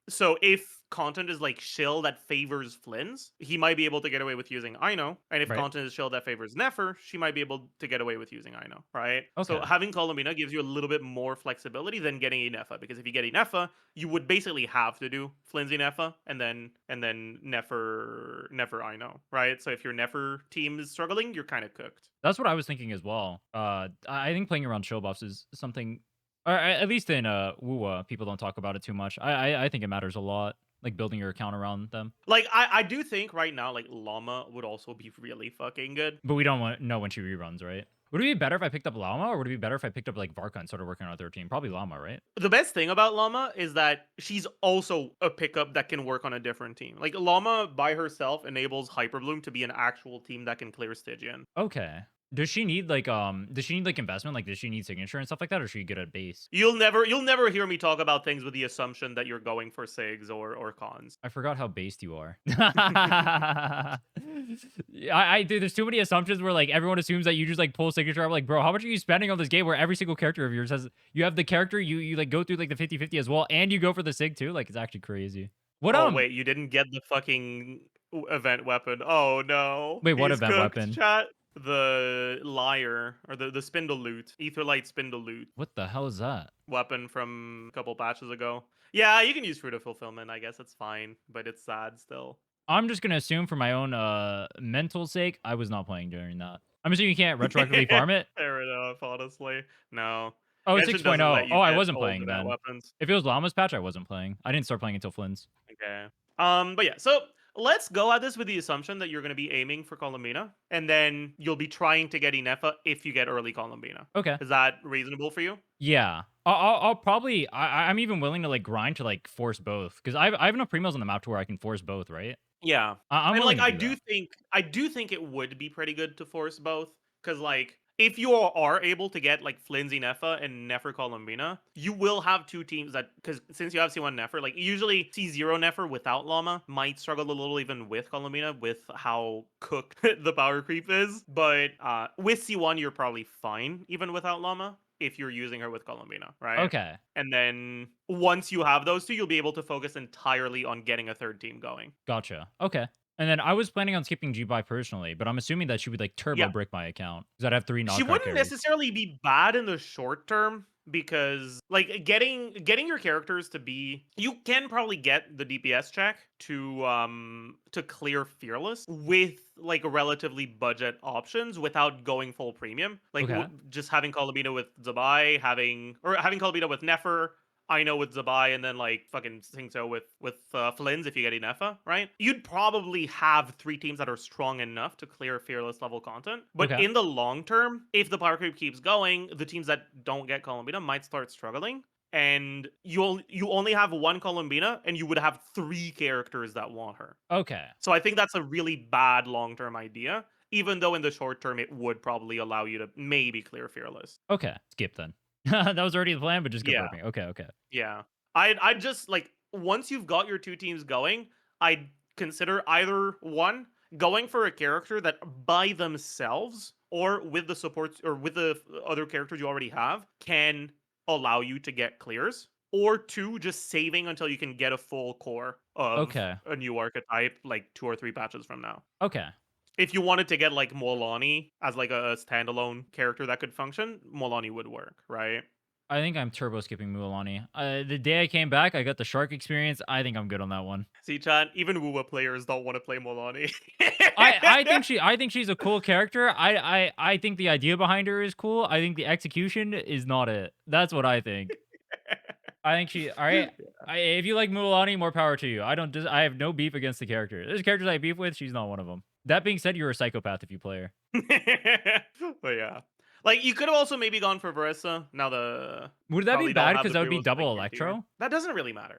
So if content is like shill that favors Flynn's, he might be able to get away with using Ino. And if Right. content is shill that favors Nefer, she might be able to get away with using Ino, right? So Okay. having Colomina gives you a little bit more flexibility than getting Inefa, because if you get Inefa, you would basically have to do Flynn's Inefa and then Nefer Ino, right? So if your Nefer team is struggling, you're kind of cooked. That's what I was thinking as well. I think playing around shield buffs is something, or at least in wuwa, people don't talk about it too much. I think it matters a lot, like building your account around them. Like I do think right now like Llama would also be really fucking good. But we don't know when she reruns, right? Would it be better if I picked up Llama, or would it be better if I picked up like Varka and started working on a third team? Probably Llama, right? The best thing about Llama is that she's also a pickup that can work on a different team. Like Llama by herself enables Hyperbloom to be an actual team that can clear Stygian. Okay. Does she need like investment? Like does she need signature and stuff like that, or is she good at base? You'll never hear me talk about things with the assumption that you're going for Sigs or cons. I forgot how based you are. Dude, there's too many assumptions where like everyone assumes that you just like pull signature. I'm like, bro, how much are you spending on this game where every single character of yours has, you have the character, you like go through like the 50-50 as well, and you go for the sig too? Like it's actually crazy. What Oh wait, you didn't get the fucking event weapon. Oh no. wait, what He's event cooked, weapon? chat. The liar or the spindle loot. Etherlight spindle loot. What the hell is that? Weapon from a couple patches ago. Yeah, you can use Fruit of Fulfillment. I guess it's fine, but it's sad still. I'm just gonna assume for my own mental sake, I was not playing during that. I'm assuming you can't retroactively farm it. Fair enough, honestly. No. Oh, it's Genshin doesn't 6.0. let Oh, you I get wasn't old playing event then. weapons. If it was Llama's patch, I wasn't playing. I didn't start playing until Flynn's. Okay. But yeah, so let's go at this with the assumption that you're going to be aiming for Columbina, and then you'll be trying to get Inefa if you get early Columbina. Okay. Is that reasonable for you? Yeah. I'll probably, I'm even willing to like grind to like force both, because I have enough primos on the map to where I can force both, right? Yeah. I'm And willing like to do that. I do think it would be pretty good to force both, cuz like if you are able to get like Flimsy Nefa and Nefer Columbina, you will have two teams that, because since you have C1 Nefer, like usually C0 Nefer without Llama might struggle a little even with Columbina with how cooked the power creep is. But with C1 you're probably fine even without Llama if you're using her with Columbina, right? Okay. And then once you have those two, you'll be able to focus entirely on getting a third team going. Gotcha. Okay. And then I was planning on skipping G-Buy personally, but I'm assuming that she would like turbo Yeah. brick my account because I'd have 3 She non-card wouldn't carries. necessarily be bad in the short term because like getting your characters to be, you can probably get the DPS check to clear fearless with like relatively budget options without going full premium. Like Okay. just having Colabina with Zabai, having Colabina with Nefer, I know with Zabai, and then like fucking Singso with Flynn's if you get Inefa, right? You'd probably have three teams that are strong enough to clear fearless level content. But Okay. in the long term, if the power creep keeps going, the teams that don't get Columbina might start struggling. And you only have one Columbina, and you would have three characters that want her. Okay. So I think that's a really bad long term idea. Even though in the short term it would probably allow you to maybe clear fearless. Okay. Skip then. That was already the plan, but just Yeah. confirming. Okay. Okay. Yeah. I'd just like once you've got your two teams going, I'd consider either one going for a character that by themselves or with the supports or with the other characters you already have can allow you to get clears, or two just saving until you can get a full core of Okay. a new archetype like 2 or 3 patches from now. Okay. If you wanted to get like Molani as like a standalone character that could function, Molani would work, right? I think I'm turbo skipping Mualani. The day I came back, I got the shark experience. I think I'm good on that one. See, chat, even wuwa players don't want to play Molani. I think she's a cool character. I think the idea behind her is cool. I think the execution is not it. That's what I think. I think she. All right. If you like Mualani, more power to you. I have no beef against the character. There's characters I have beef with. She's not one of them. That being said, you're a psychopath if you play her. But yeah. Like, you could have also maybe gone for Verissa. Now the Would that be probably don't bad have because the that would be pre-rolls for, like, double Anti-Hero. Electro? That doesn't really matter.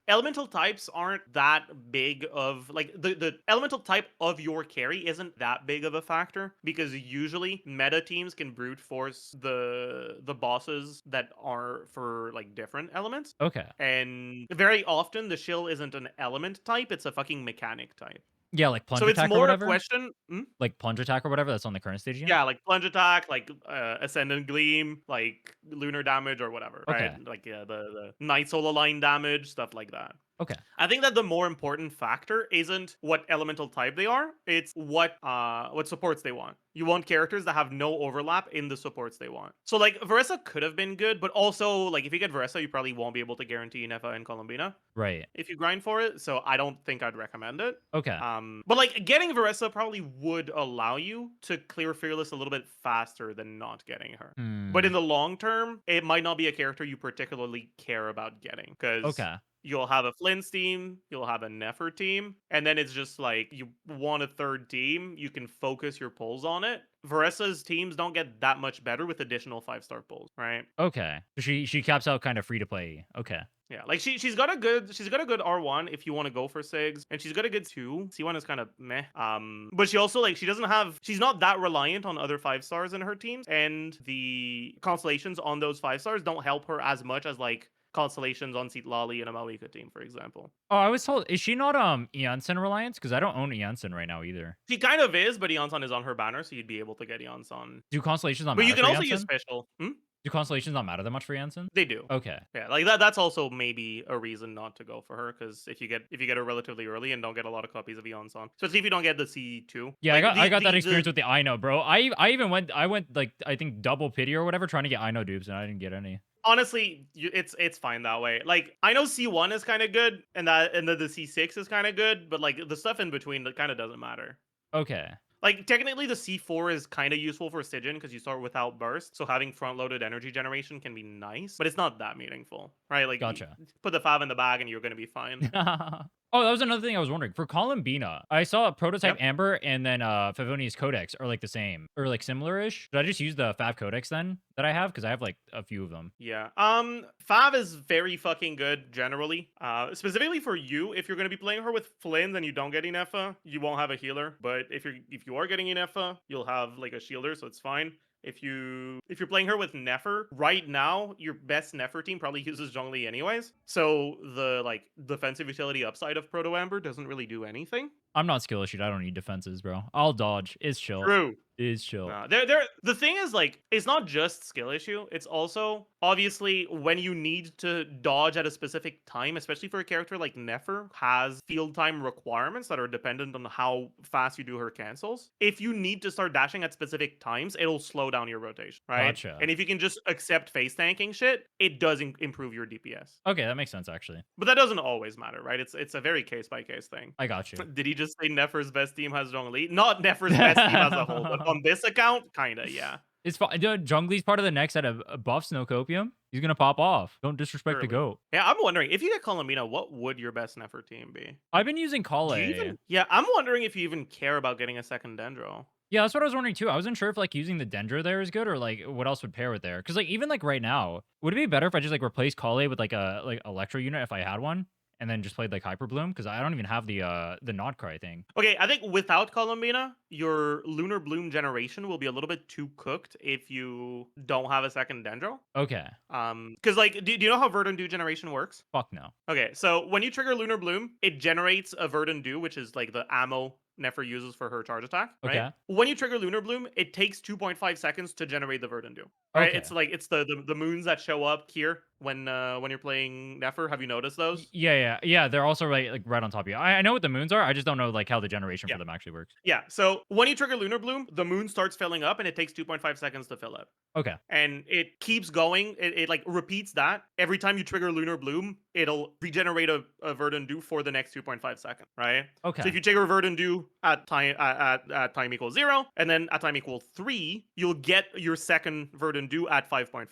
Elemental types aren't that big of like the elemental type of your carry isn't that big of a factor because usually meta teams can brute force the bosses that are for like different elements. Okay. And very often the shill isn't an element type, it's a fucking mechanic type. Yeah, like plunge So it's attack or more a whatever? question. Like plunge attack or whatever that's on the current stage again? Yeah, like plunge attack, like ascendant gleam, like lunar damage or whatever, right? Okay. Like yeah, the night soul line damage, stuff like that. Okay. I think that the more important factor isn't what elemental type they are, it's what supports they want. You want characters that have no overlap in the supports they want. So like Verissa could have been good, but also like if you get Verissa, you probably won't be able to guarantee Nefa and Columbina Right. if you grind for it. So I don't think I'd recommend it. Okay. But like getting Verissa probably would allow you to clear Fearless a little bit faster than not getting her. But in Hmm. the long term, it might not be a character you particularly care about getting because Okay. you'll have a Flynn's team, you'll have a Nefer team, and then it's just like you want a third team, you can focus your pulls on it. Verissa's teams don't get that much better with additional 5-star pulls, right? Okay. So she caps out kind of free to play. Okay. Yeah, like she's got a good R1 if you want to go for Sigs, and she's got a good 2. C1 is kind of meh. But she also like she's not that reliant on other 5-stars in her teams, and the constellations on those 5-stars don't help her as much as like constellations on Lali and a Malika team, for example. Oh, I was told, is she not Eonson Reliance? Because I don't own Eonson right now either. She kind of is, but Eonson is on her banner, so you'd be able to get Eonson. Do constellations not But you matter can for also use Eonson? special. Do constellations not matter that much for Eonson? They do. Okay. Yeah, like that's also maybe a reason not to go for her because if you get her relatively early and don't get a lot of copies of Eonson, especially if you don't get the C2. Yeah, Like I got that the experience with the I know, bro. I even went like I think double pity or whatever trying to get I know dupes and I didn't get any. honestly, it's fine that way. Like I know C1 is kind of good and the C6 is kind of good, but like the stuff in between that kind of doesn't matter. Okay. Like technically the C4 is kind of useful for Stygian because you start without burst, so having front-loaded energy generation can be nice, but it's not that meaningful, right? Like Gotcha. put the 5 in the bag and you're gonna be fine. Oh, that was another thing I was wondering. For Columbina, I saw a prototype Yep. Amber and then Favonius Codex are like the same or like similar-ish. Should I just use the Fav Codex then that I have? Because I have like a few of them. Yeah. Fav is very fucking good generally. Specifically for you, if you're gonna be playing her with Flynn and you don't get Inefa, you won't have a healer. But if you are getting Inefa, you'll have like a shielder, so it's fine. If you're playing her with Nefer, right now your best Nefer team probably uses Zhongli anyways. So the like defensive utility upside of Proto Amber doesn't really do anything. I'm not skill issued. I don't need defenses, bro. I'll dodge. It's chill. True. It's chill. No, there. The thing is, like, it's not just skill issue. It's also obviously when you need to dodge at a specific time, especially for a character like Nefer, has field time requirements that are dependent on how fast you do her cancels. If you need to start dashing at specific times, it'll slow down your rotation, right? Gotcha. And if you can just accept face tanking shit, it does improve your DPS. Okay, that makes sense actually. But that doesn't always matter, right? It's a very case by case thing. I got you. Did he just say Nefer's best team has Zhongli? Not Nefer's best team as a whole, but on this account, kinda, yeah. It's fine. Zhongli's part of the next set of buffs, no copium. He's gonna pop off. Don't disrespect the Surely. goat. Yeah, I'm wondering if you get Columbina, what would your best Nefer team be? I've been using Kale. Do you even? Yeah, I'm wondering if you even care about getting a second Dendro. Yeah, that's what I was wondering too. I wasn't sure if like using the Dendro there is good or like what else would pair with there. Because like even like right now, would it be better if I just like replaced Kale with like a like Electro unit if I had one, and then just played like Hyper Bloom? Because I don't even have the Nodcry thing. Okay, I think without Columbina, your Lunar Bloom generation will be a little bit too cooked if you don't have a second Dendro. Okay. Because like, do you know how Verdant Dew generation works? Fuck no. Okay, so when you trigger Lunar Bloom, it generates a Verdant Dew, which is like the ammo Nefer uses for her charge attack, right? Okay. When you trigger Lunar Bloom, it takes 2.5 seconds to generate the Verdant Dew. Right? Okay. It's like it's the moons that show up here when you're playing Nefer. Have you noticed those? Yeah. They're also right on top of you. I know what the moons are. I just don't know like how the generation Yeah. for them actually works. Yeah. So when you trigger Lunar Bloom, the moon starts filling up, and it takes 2.5 seconds to fill up. Okay. And it keeps going. It like repeats that every time you trigger Lunar Bloom. It'll regenerate a Verdant Dew for the next 2.5 seconds, right? Okay. So if you trigger Verdant Dew at time equals 0, and then at time equal 3, you'll get your second Verdant Dew at 5.5,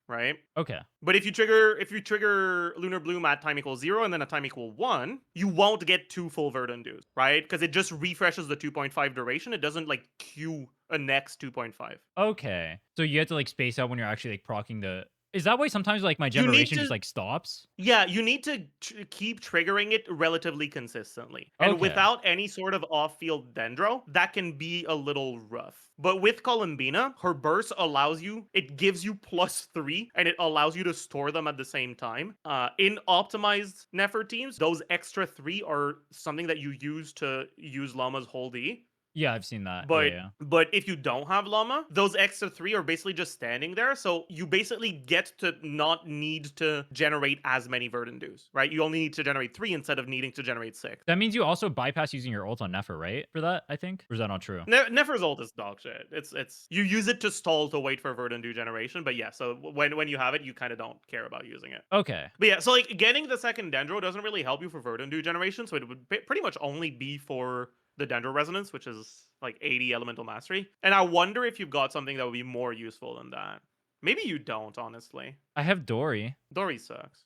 right? Okay. But if you trigger Lunar Bloom at time equals 0 and then at time equal 1, you won't get 2 full Verdant Dews, right? Because it just refreshes the 2.5 duration. It doesn't like queue a next 2.5. Okay. So you have to, like, space out when you're actually, like, procking the is that why sometimes, like, my You need generation just, to like, stops? Yeah, you need to keep triggering it relatively consistently. And Okay. without any sort of off-field dendro, that can be a little rough. But with Columbina, her burst allows you, it gives you +3, and it allows you to store them at the same time. In optimized Nefer teams, those extra 3 are something that you use to use Llama's whole D. Yeah, I've seen that. Yeah, But yeah. but if you don't have llama, those extra 3 are basically just standing there, so you basically get to not need to generate as many Verdant Dews, right? You only need to generate 3 instead of needing to generate 6. That means you also bypass using your ult on Nefer, right? For that, I think? Or is that not true? Nefer's ult is dog shit. It's you use it to stall to wait for Verdant Dew generation, but yeah, so when you have it, you kinda don't care about using it. Okay. But yeah, so, like, getting the second Dendro doesn't really help you for Verdant Dew generation, so it would pretty much only be for the Dendro Resonance, which is, like, 80 Elemental Mastery. And I wonder if you've got something that would be more useful than that. Maybe you don't, honestly. I have Dory. Dory sucks.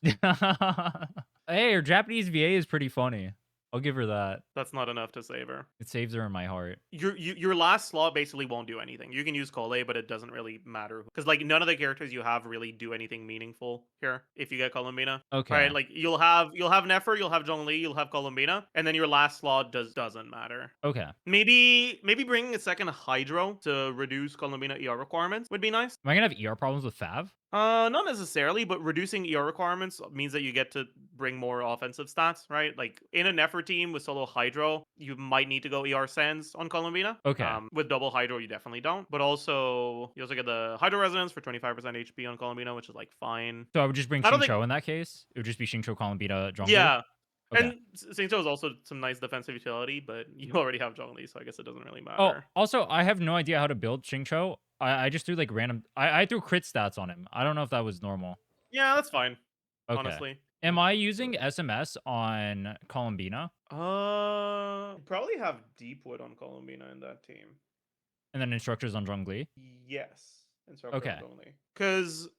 Hey, her Japanese VA is pretty funny. I'll give her that. That's not enough to save her. It saves her in my heart. Your last slot basically won't do anything. You can use Kole, but it doesn't really matter because like none of the characters you have really do anything meaningful here. If you get Columbina, Okay. right? Like you'll have Nefer, you'll have Zhongli, you'll have Columbina, and then your last slot doesn't matter. Okay. Maybe bringing a second Hydro to reduce Columbina ER requirements would be nice. Am I gonna have ER problems with Fav? Not necessarily, but reducing ER requirements means that you get to bring more offensive stats, right? Like in a Nefer team with solo Hydro, you might need to go ER Sands on Columbina. Okay. With double Hydro, you definitely don't. But also, you also get the Hydro Resonance for 25% HP on Columbina, which is like fine. So I would just bring I don't think, Xingqiu in that case? It would just be Xingqiu, Columbina, Zhongli? yeah. Okay. And Sainto is also some nice defensive utility, but you already have Zhongli, so I guess it doesn't really Oh, matter. also, I have no idea how to build Xingqiu. I just threw, like, random I threw crit stats on him. I don't know if that was normal. Yeah, that's fine, Okay. honestly. Am I using SMS on Columbina? Probably have Deepwood on Columbina in that team. And then instructors on Zhongli? Yes. Instructors Okay. only. Cause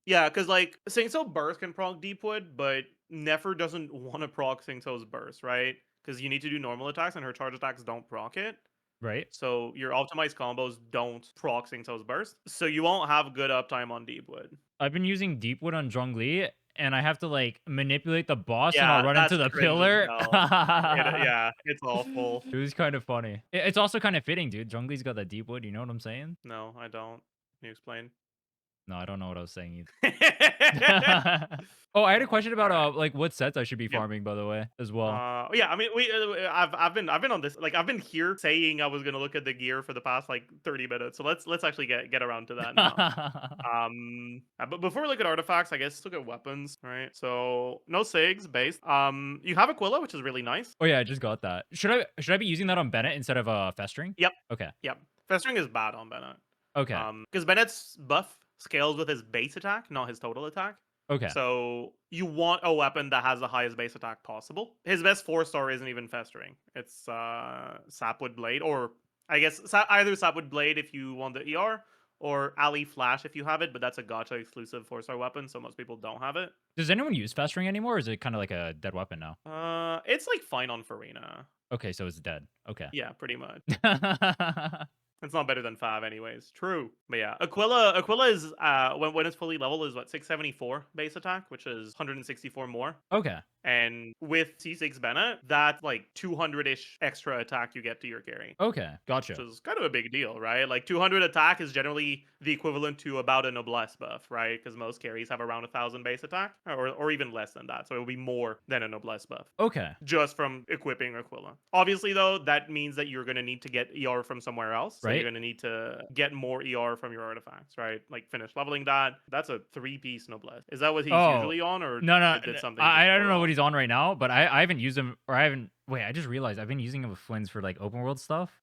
like Singso Burst can proc Deepwood, but Nefer doesn't want to proc Singso's Burst, right? Because you need to do normal attacks and her charge attacks don't proc it. Right? So your optimized combos don't proc Singso's Burst. So you won't have good uptime on Deepwood. I've been using Deepwood on Zhongli, and I have to, like, manipulate the boss, and I'll Yeah, run into that's the cringe as pillar. hell. Yeah, it's awful. It was kind of funny. It's also kind of fitting, dude. Zhongli's got that Deepwood, you know what I'm saying? No, I don't. Can you explain? No, I don't know what I was saying either. Oh, I had a question about, Alright. like, what sets I should be Yep. farming, by the way, as well. Yeah, I mean, I've been on this, like I've been here saying I was gonna look at the gear for the past like 30 minutes. So let's actually get around to that now. But before we look at artifacts, I guess look at weapons, right? So no Sigs based. You have Aquila, which is really nice. Oh, yeah, I just got that. Should I be using that on Bennett instead of, Festering? Yep, Okay. yep. Festering is bad on Bennett. Okay. Because Bennett's buff scales with his base attack, not his total attack. Okay. So you want a weapon that has the highest base attack possible. His best 4-star isn't even Festering. It's Sapwood Blade, or I guess either Sapwood Blade if you want the ER, or Ali Flash if you have it, but that's a gacha exclusive 4-star weapon, so most people don't have it. Does anyone use Festering anymore, or is it kind of like a dead weapon now? It's like fine on Farina. Okay, so it's dead. Okay. Yeah, pretty much. It's not better than Fav, anyways. True, but yeah, Aquila is when it's fully leveled is what 674 base attack, which is 164 more. Okay. And with C6 Bennett, that's like 200-ish extra attack you get to your carry. Okay. Gotcha. Which is kind of a big deal, right? Like 200 attack is generally the equivalent to about a noblesse buff, right? Because most carries have around 1,000 base attack, or even less than that. So it will be more than a noblesse buff. Okay. Just from equipping Aquila. Obviously, though, that means that you're going to need to get ER from somewhere else. So Right. you're going to need to get more ER from your artifacts, right? Like finish leveling that. That's a 3-piece noblesse. Is that what he's usually on, or No. did something? I don't know wrong? what he's on right now, but I haven't used him, or I haven't. Wait, I just realized I've been using him with Flynn's for like open world stuff.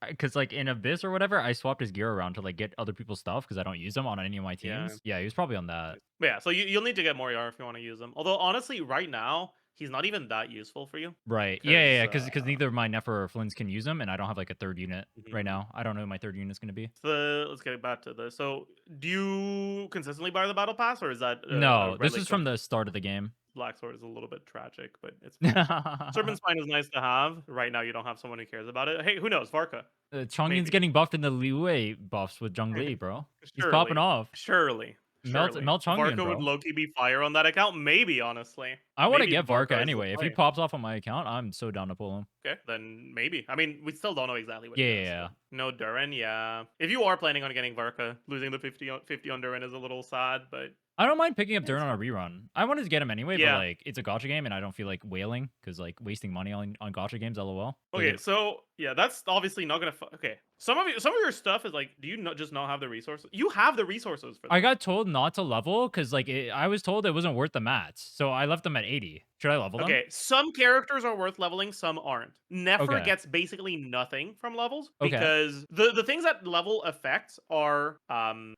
Because like in Abyss or whatever, I swapped his gear around to like get other people's stuff because I don't use them on any of my Yeah. teams. Yeah, he was probably on that. But yeah, so you'll need to get more ER if you want to use him. Although honestly, right now he's not even that useful for you. Right. Yeah. Because neither my Nefer or Flynn's can use them, and I don't have like a third unit right now. I don't know who my third unit's gonna be. So let's get back to this. So do you consistently buy the battle pass, or is that No, a this relic is from the start of the game. Black Sword is a little bit tragic, but it's fine. Serpent Spine is nice to have. Right now, you don't have someone who cares about it. Hey, who knows? Varka, Chongyun's maybe. getting buffed in the Liu buffs with Zhongli, bro. He's popping Surely, off. surely, Melt, surely. melt Chongyun, Varka would bro. low-key be fire on that account. Maybe, honestly. I want to Maybe get Varka Varka is the anyway. If he play. pops off on my account, I'm so down to pull him. Okay, then maybe. I mean, we still don't know exactly what Yeah, he yeah, does. yeah. So. No Durin, yeah. If you are planning on getting Varka, losing the 50 on Durin is a little sad, but I don't mind picking up yeah, it's Durin on a fine. rerun. I wanted to get him anyway, but Yeah. like it's a gotcha game, and I don't feel like wailing because like wasting money on gotcha games. LOL. Like Okay, so yeah, that's obviously not gonna. Okay, some of your stuff is like, do you not just not have the resources? You have the resources for I that. got told not to level because like I was told it wasn't worth the mats, so I left them at 80. Should I level them? Okay, some characters are worth leveling, some aren't. Nefer Okay. gets basically nothing from levels Okay. because the things that level affects are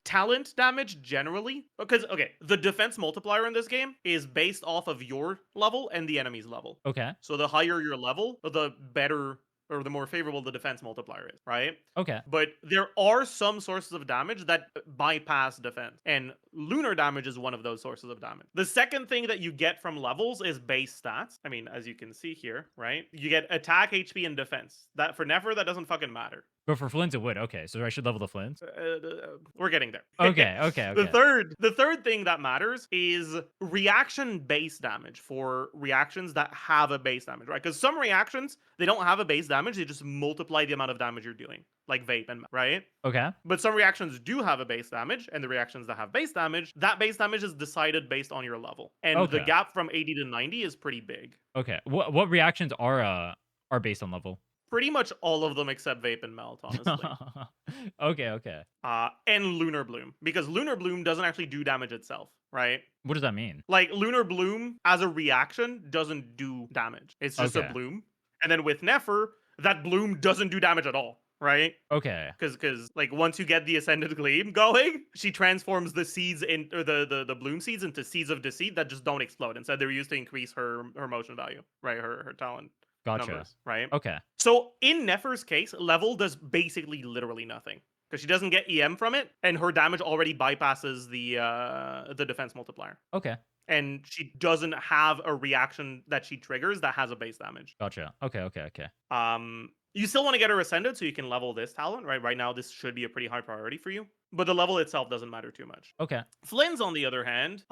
talent damage generally. Because okay, the defense multiplier in this game is based off of your level and the enemy's level. Okay. So the higher your level, the better or the more favorable the defense multiplier is, right? Okay. But there are some sources of damage that bypass defense, and lunar damage is one of those sources of damage. The second thing that you get from levels is base stats. I mean, as you can see here, right? You get attack, HP, and defense. That for Nefer, that doesn't fucking matter. But for Flints, it would. Okay, so I should level the Flints. We're getting there. Okay. Okay. the Okay. third thing that matters is reaction base damage for reactions that have a base damage, right? Because some reactions they don't have a base damage; they just multiply the amount of damage you're doing, like vape and right. Okay. But some reactions do have a base damage, and the reactions that have base damage, that base damage is decided based on your level, and the Okay. gap from 80 to 90 is pretty big. Okay. What reactions are based on level? Pretty much all of them except vape and melt, honestly. Okay. Okay. And Lunar Bloom, because Lunar Bloom doesn't actually do damage itself, right? What does that mean? Like Lunar Bloom as a reaction doesn't do damage. It's just a Okay. bloom. And then with Nefer, that bloom doesn't do damage at all, right? Okay. Because like once you get the Ascended Gleam going, she transforms the seeds in or the bloom seeds into seeds of deceit that just don't explode. Instead, they're used to increase her motion value, right? Her talent Gotcha. numbers, right? Okay. So in Nefer's case, level does basically literally nothing because she doesn't get EM from it, and her damage already bypasses the defense multiplier. Okay. And she doesn't have a reaction that she triggers that has a base damage. Gotcha. Okay. Okay. Okay. You still want to get her ascended so you can level this talent, right? Right now, this should be a pretty high priority for you, but the level itself doesn't matter too much. Okay. Flynn's, on the other hand,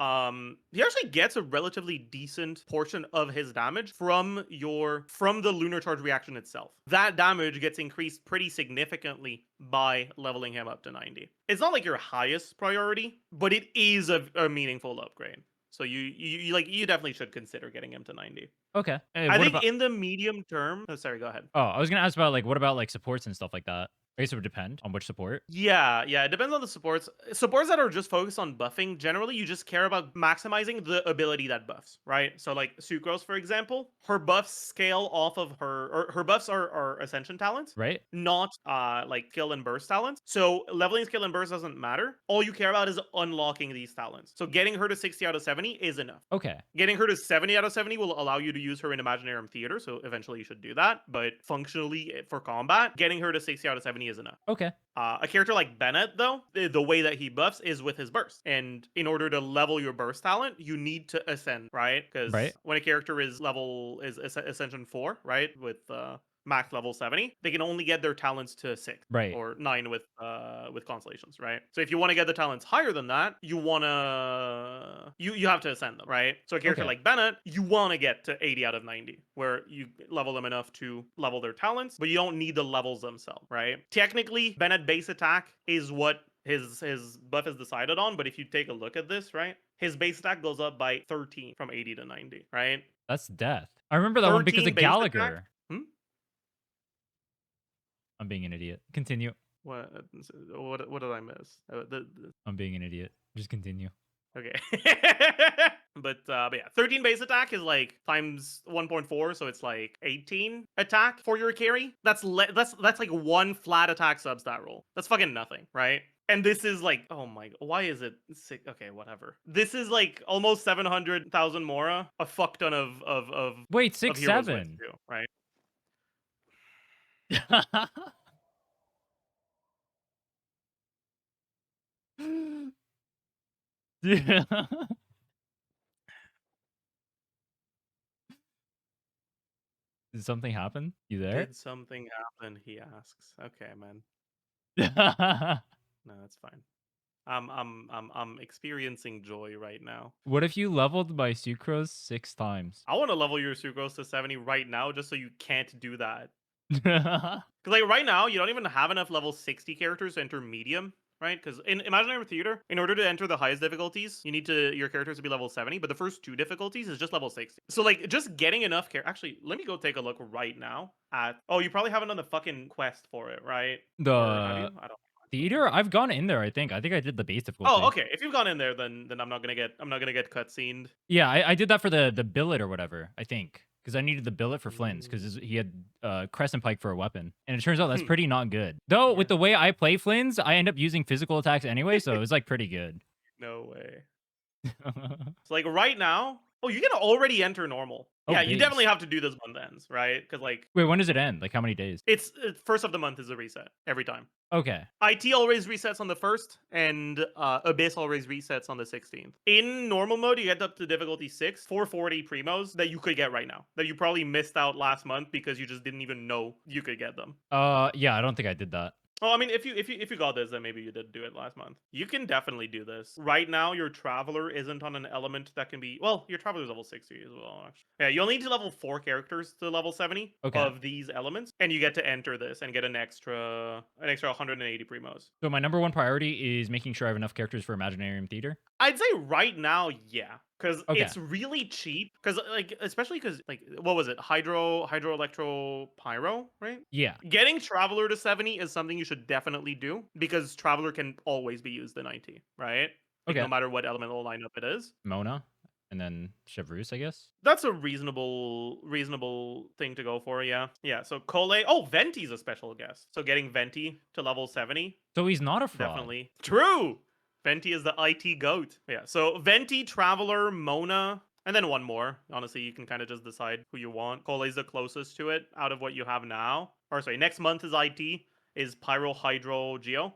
he actually gets a relatively decent portion of his damage from the lunar charge reaction itself. That damage gets increased pretty significantly by leveling him up to 90. It's not like your highest priority, but it is a meaningful upgrade. So you definitely should consider getting him to 90. Okay. Hey, I what think about? in the medium term. Oh, sorry, go ahead. Oh, I was gonna ask about like what about like supports and stuff like that. I guess it would depend on which support. Yeah, it depends on the supports. Supports that are just focused on buffing, generally you just care about maximizing the ability that buffs, right? So like Sucrose, for example, her buffs scale off of her buffs are ascension talents, Right. not like skill and burst talents. So leveling skill and burst doesn't matter. All you care about is unlocking these talents. So getting her to 60 out of 70 is enough. Okay. Getting her to 70 out of 70 will allow you to use her in Imaginarium Theater, so eventually you should do that. But functionally, for combat, getting her to 60 out of 70 is enough. Okay. A character like Bennett, though, the way that he buffs is with his burst. And in order to level your burst talent, you need to ascend, right? Because Right. when a character is Ascension 4, right, with max level 70, they can only get their talents to 6 Right. or 9 with constellations, right? So if you want to get the talents higher than that, you have to ascend them, right? So a character Okay. like Bennett, you want to get to 80 out of 90 where you level them enough to level their talents, but you don't need the levels themselves, right? Technically, Bennett base attack is what his buff is decided on, but if you take a look at this, right, his base attack goes up by 13 from 80 to 90, right? That's death. I remember that one because 13 of base attack. Gallagher. I'm being an idiot. Continue. What did I miss? I'm being an idiot. Just continue. Okay. But yeah, 13 base attack is like times 1.4, so it's like 18 attack for your carry. That's like one flat attack substat roll. That's fucking nothing, right? And this is like, oh my, why is it sick? Okay, whatever. This is like almost 700,000 Mora, a fuck ton of Wait, of 6, heroes with 7. you, right? Yeah. Did something happen? You there? Did something happen? He asks. Okay, man. No, that's fine. I'm experiencing joy right now. What if you leveled my sucrose 6 times? I want to level your sucrose to 70 right now, just so you can't do that. Because like right now, you don't even have enough level 60 characters to enter medium, right? Because in Imaginary Theater, in order to enter the highest difficulties, you need to your characters to be level 70, but the first two difficulties is just level 60. So like just getting enough actually, let me go take a look right now at oh, you probably haven't done the fucking quest for it, right? Or have The you? I don't. theater? I've gone in there, I think. I think I did the base Oh, difficulty. okay. If you've gone in there, then I'm not gonna get cutscened. Yeah, I did that for the billet or whatever, I think. Because I needed the billet for Flynn's, Mm, because he had Crescent Pike for a weapon. And it turns out that's hmm, pretty not good. Though, yeah. with the way I play Flynn's, I end up using physical attacks anyway, so it was like pretty good. No way. So like right now, oh, you can already enter normal. Oh, Yeah, you definitely base. have to do this month ends, right? Because like Wait, when does it end? Like, how many days? it's first of the month is a reset every time. Okay. IT always resets on the first, and Abyss always resets on the 16th. In normal mode, you get up to difficulty 6, 440 primos that you could get right now. That you probably missed out last month because you just didn't even know you could get them. Yeah, I don't think I did that. Oh, I mean, if you got this, then maybe you did do it last month. You can definitely do this. Right now, your traveler isn't on an element that can be. Well, your traveler's level 60 as well. Actually, yeah, you'll need to level 4 characters to level 70 Okay. of these elements, and you get to enter this and get an extra 180 primos. So my number one priority is making sure I have enough characters for Imaginarium Theater. I'd say right now, yeah, because Okay. it's really cheap. Because like, especially because like, what was it? Hydro, Electro, Pyro, right? Yeah. Getting Traveler to 70 is something you should definitely do because Traveler can always be used in IT, right? Like no Okay. matter what elemental lineup it is. Mona, and then Chevreuse, I guess. That's a reasonable thing to go for, yeah. Yeah, so Cole, oh, Venti's a special guest. So getting Venti to level 70, So he's not a fraud. definitely. True! Venti is the IT goat. Yeah, so Venti, Traveler, Mona, and then one more. Honestly, you can kind of just decide who you want. Cole's the closest to it out of what you have now. Or sorry, next month is IT, is Pyro, Hydro, Geo.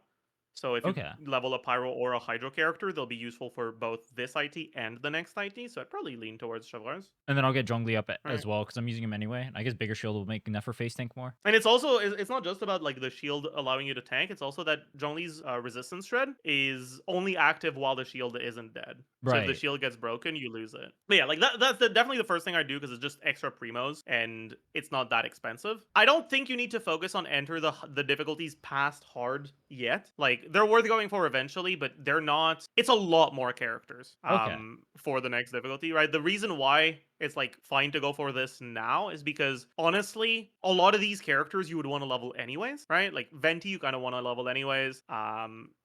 So if you Okay. level a Pyro or a Hydro character, they'll be useful for both this IT and the next IT. So I'd probably lean towards Chevaliers. And then I'll get Zhongli up Right. as well because I'm using him anyway. I guess bigger shield will make Nefer face tank more. And it's also it's not just about like the shield allowing you to tank. It's also that Zhongli's resistance shred is only active while the shield isn't dead. So if the Right. shield gets broken, you lose it. But yeah, like that's definitely the first thing I do because it's just extra primos and it's not that expensive. I don't think you need to focus on enter the difficulties past hard yet. Like they're worth going for eventually, but they're not. It's a lot more characters Okay. for the next difficulty, right? The reason why it's like fine to go for this now is because honestly, a lot of these characters you would want to level anyways, right? Like Venti, you kind of want to level anyways.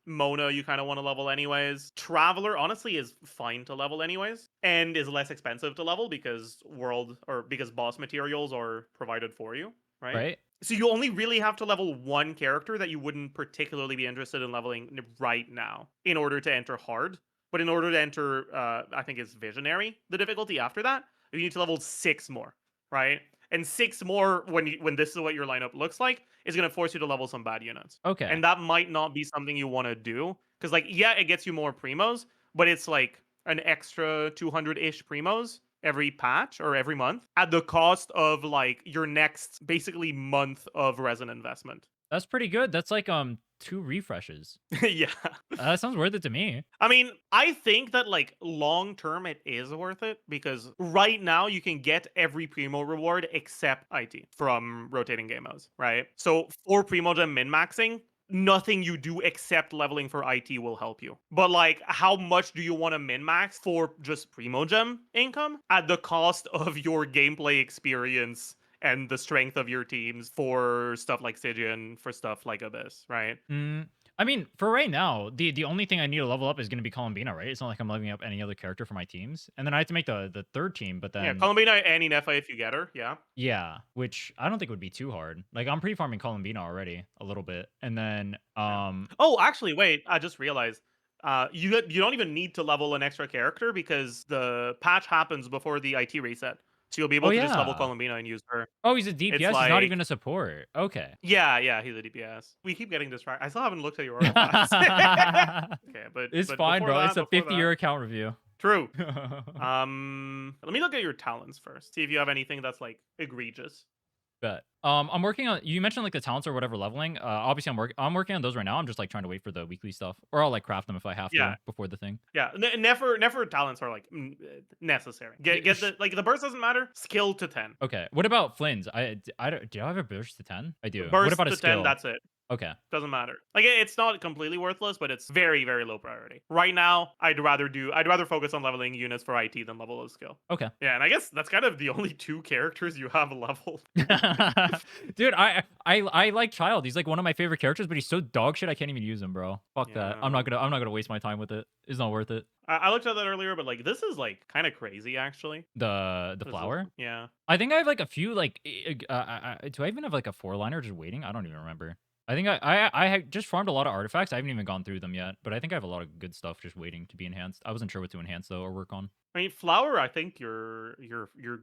Mona, you kind of want to level anyways. Traveler, honestly, is fine to level anyways, and is less expensive to level because boss materials are provided for you, right? Right. So you only really have to level one character that you wouldn't particularly be interested in leveling right now in order to enter hard. But in order to enter, I think it's Visionary, the difficulty after that, you need to level 6 more, right? And 6 more when this is what your lineup looks like is going to force you to level some bad units. Okay. And that might not be something you want to do because like yeah, it gets you more primos, but it's like an extra 200-ish primos every patch or every month at the cost of like your next basically month of resin investment. That's pretty good. That's like 2 refreshes. Yeah. That sounds worth it to me. I mean, I think that like long term it is worth it because right now you can get every primo reward except IT from rotating game modes, right? So for primo gem min maxing, nothing you do except leveling for IT will help you. But like how much do you want to min max for just primo gem income at the cost of your gameplay experience and the strength of your teams for stuff like Stygian, for stuff like Abyss, right? Mm, I mean, for right now, the only thing I need to level up is going to be Columbina, right? It's not like I'm leveling up any other character for my teams. And then I have to make the third team, but Yeah, then Columbina and Inefa if you get her, yeah. yeah, which I don't think would be too hard. Like I'm pre-farming Columbina already a little bit. And then Yeah. Oh, actually, wait. I just realized. You don't even need to level an extra character because the patch happens before the IT reset, so you'll be oh able to just level yeah. Columbina and use her. Oh, he's a It's DPS. He's not like, even a support. Okay. yeah, he's a DPS. We keep getting distracted. I still haven't looked at your artifacts. Okay, but It's but fine, before bro. It's that, a before 50-year that, account review. true. Let me look at your talents first. See if you have anything that's like egregious. Bet. I'm working on. You mentioned like the talents or whatever leveling. Obviously, I'm working on those right now. I'm just like trying to wait for the weekly stuff, or I'll like craft them if I have Yeah, to before the thing. yeah. Never talents are like necessary. Get the like the burst doesn't matter. Skill to 10. Okay. What about Flynn's? I don't. Do I have a burst to 10? I do. What Burst about a to 10. skill? That's it. Okay. Doesn't matter. Like it's not completely worthless, but it's very, very low priority. Right now, I'd rather focus on leveling units for IT than level of skill. Okay. Yeah, and I guess that's kind of the only two characters you have leveled. Dude, I like Child. He's like one of my favorite characters, but he's so dog shit I can't even use him, bro. Fuck that. Yeah. I'm not gonna waste my time with it. It's not worth it. I looked at that earlier, but like this is like kind of crazy actually. The This is flower. yeah. I think I have like a few like do I even have like a four liner just waiting? I don't even remember. I think I had just farmed a lot of artifacts. I haven't even gone through them yet, but I think I have a lot of good stuff just waiting to be enhanced. I wasn't sure what to enhance though or work on. I mean, flower. I think you're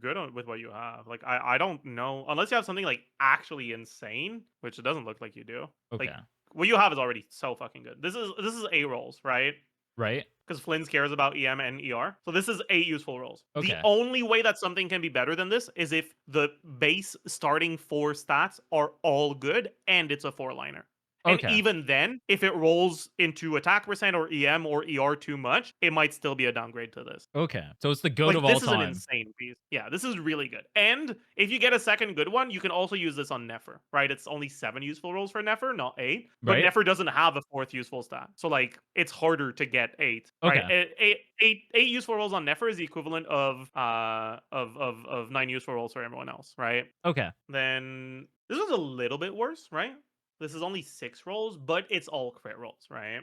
good on, with what you have. Like I don't know unless you have something like actually insane, which it doesn't look like you do. Like Okay. what you have is already so fucking good. This is A rolls, right? Right? Because Flynn's cares about EM and ER. So this is 8 useful rolls. The Okay. only way that something can be better than this is if the base starting 4 stats are all good and it's a 4 liner. And Okay. even then, if it rolls into attack percent or EM or ER too much, it might still be a downgrade to this. Okay. So it's the goat Like of all this is an time. insane piece. Yeah, this is really good. And if you get a second good one, you can also use this on Nefer, right? It's only 7 useful rolls for Nefer, not 8. But Right? Nefer doesn't have a fourth useful stat. So like it's harder to get 8, right? Okay. Eight useful rolls on Nefer is the equivalent of 9 useful rolls for everyone else, right? Okay. Then this was a little bit worse, right? This is only 6 rolls, but it's all crit rolls, right?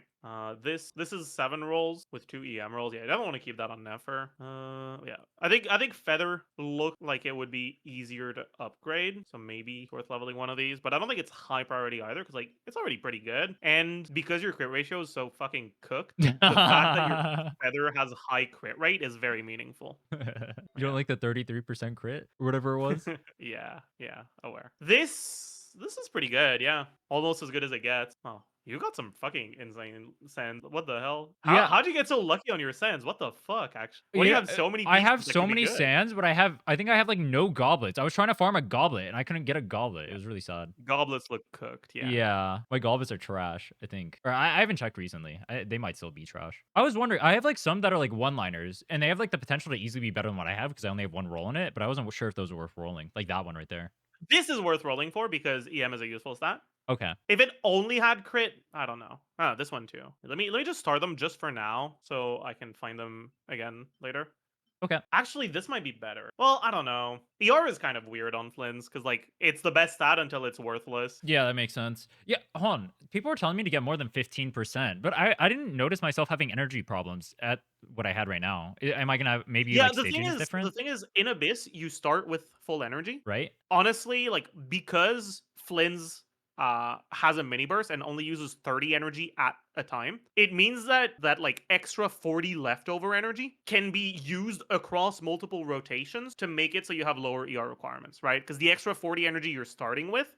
This is 7 rolls with 2 EM rolls. Yeah, I don't want to keep that on Nefer. Yeah, I think Feather looked like it would be easier to upgrade, so maybe it's worth leveling one of these. But I don't think it's high priority either, because like it's already pretty good, and because your crit ratio is so fucking cooked, the fact that your Feather has high crit rate is very meaningful. You don't Yeah. like the 33% crit or whatever it was? Yeah, aware. This is pretty good, yeah. Almost as good as it gets. Oh, you got some fucking insane sands. What the hell? Yeah. How'd you get so lucky on your sands? What the fuck, actually? What do you Yeah, have so many I pieces have that so can be many good? sands, but I think I have like no goblets. I was trying to farm a goblet and I couldn't get a goblet. It was really sad. Goblets look cooked, yeah. Yeah, my goblets are trash, I think. Or I haven't checked recently. They might still be trash. I was wondering, I have like some that are like one-liners, and they have like the potential to easily be better than what I have because I only have one roll in it, but I wasn't sure if those were worth rolling. Like that one right there. This is worth rolling for because EM is a useful stat. Okay. If it only had crit, I don't know. Ah, this one too. Let me just start them just for now so I can find them again later. Okay. Actually, this might be better. Well, I don't know. ER is kind of weird on Flynn's because, like, it's the best stat until it's worthless. Yeah, that makes sense. Yeah, hold on. People were telling me to get more than 15%, but I didn't notice myself having energy problems at what I had right now. Am I gonna have maybe Yeah, like staging is the different, thing is, in Abyss, you start with full energy. right? Honestly, like, because Flynn's has a mini burst and only uses 30 energy at a time, it means that like extra 40 leftover energy can be used across multiple rotations to make it so you have lower ER requirements, right? Because the extra 40 energy you're starting with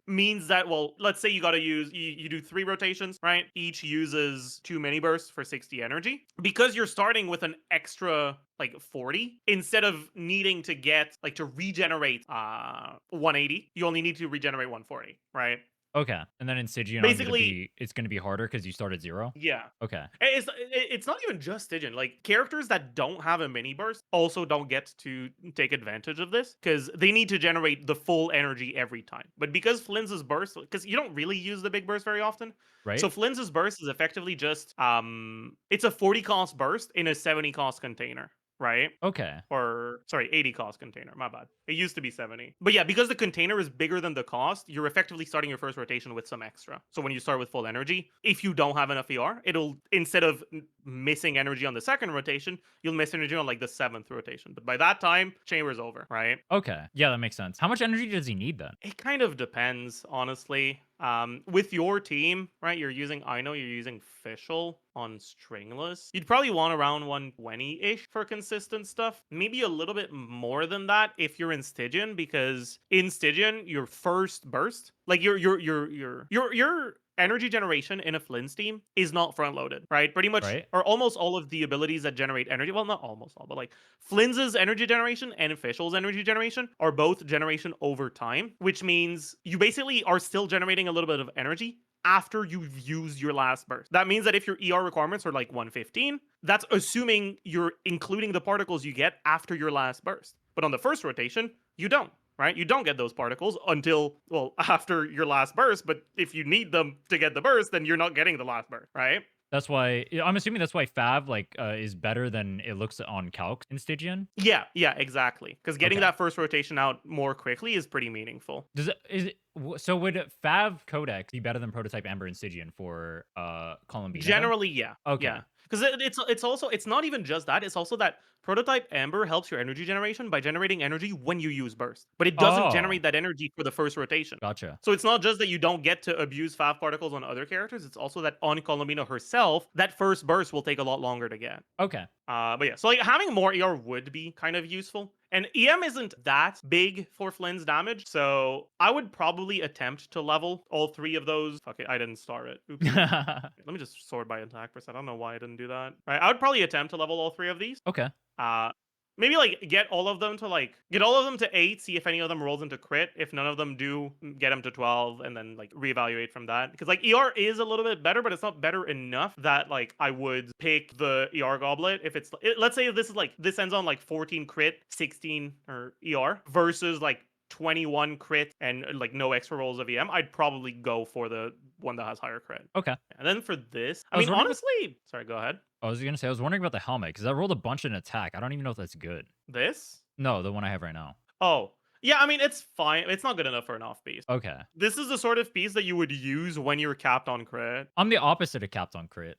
means that, well, let's say you got to use you do 3 rotations, right? Each uses 2 mini bursts for 60 energy. Because you're starting with an extra like 40, instead of needing to get like to regenerate 180, you only need to regenerate 140, right? Okay. And then in Stygian, Basically, it's gonna be harder because you start at 0? yeah. Okay. It's not even just Stygian. Like characters that don't have a mini burst also don't get to take advantage of this because they need to generate the full energy every time. But because Flynn's burst, because you don't really use the big burst very often, so Right? Flynn's burst is effectively just it's a 40 cost burst in a 70 cost container, right? Okay. Or sorry, 80 cost container. My bad. It used to be 70. But yeah, because the container is bigger than the cost, you're effectively starting your first rotation with some extra. So when you start with full energy, if you don't have enough ER, it'll instead of missing energy on the second rotation, you'll miss energy on like the 7th rotation. But by that time, chamber's over, right? Okay. Yeah, that makes sense. How much energy does he need then? It kind of depends, honestly. With your team, right? I know you're using Fischl on Stringless. You'd probably want around 120-ish for consistent stuff. Maybe a little bit more than that if you're in Stygian, because in Stygian, your first burst, like your energy generation in a Flynn's team is not front loaded, right? Pretty much, Right? or almost all of the abilities that generate energy, well, not almost all, but like Flynn's energy generation and Official's energy generation are both generation over time, which means you basically are still generating a little bit of energy after you've used your last burst. That means that if your ER requirements are like 115, that's assuming you're including the particles you get after your last burst. But on the first rotation, you don't, right? You don't get those particles until, well, after your last burst, but if you need them to get the burst, then you're not getting the last burst, right? That's why I'm assuming that's why Fav like is better than it looks on Calc in Stygian. Yeah, exactly. Because getting Okay. that first rotation out more quickly is pretty meaningful. Does it is it so would Fav Codex be better than Prototype Amber and Stygian for Columbina then? Generally, yeah. Okay. Yeah. Because it's also it's not even just that, it's also that prototype Amber helps your energy generation by generating energy when you use burst. But it doesn't Oh, generate that energy for the first rotation. gotcha. So it's not just that you don't get to abuse Fav particles on other characters, it's also that on Columbina herself, that first burst will take a lot longer to get. Okay. But yeah, so like having more ER would be kind of useful. And EM isn't that big for Flynn's damage, so I would probably attempt to level all three of those. Fuck it, I didn't start it. Oopsie. Let me just sort by attack percent. I don't know why I didn't do that. Right, I would probably attempt to level all three of these. Okay. Uh, maybe like get all of them to 8, see if any of them rolls into crit. If none of them do, get them to 12, and then like reevaluate from that. Because like ER is a little bit better, but it's not better enough that like I would pick the ER goblet if let's say this is like this ends on like 14 crit, 16 or ER versus like 21 crit and like no extra rolls of EM. I'd probably go for the one that has higher crit. Okay. And then for this, I I was mean, wondering about honestly, sorry, go ahead. I was gonna say I was wondering about the helmet because I rolled a bunch in attack. I don't even know if that's good. This? No, the one I have right now. Oh, yeah, I mean, it's fine. It's not good enough for an off piece. Okay. This is the sort of piece that you would use when you're capped on crit. I'm the opposite of capped on crit.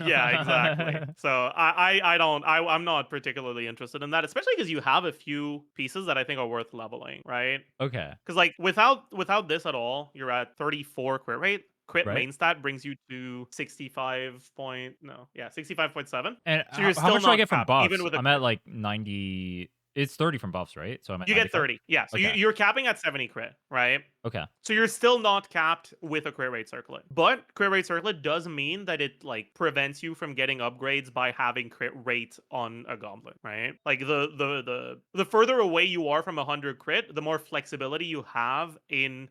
Yeah, exactly. So I'm not particularly interested in that, especially because you have a few pieces that I think are worth leveling, right? Okay. Because like without this at all, you're at 34 crit rate. Crit Right? main stat brings you to 65 point no, yeah, 65.7. And So you're how still much do I not get from capped, even buffs? with a I'm at like 90. It's 30 from buffs, right? So I'm at you get 95. 30. Yeah. So Okay. you're capping at 70 crit, right? Okay. So you're still not capped with a crit rate circlet. But crit rate circlet does mean that it like prevents you from getting upgrades by having crit rate on a goblet, right? Like the further away you are from 100 crit, the more flexibility you have in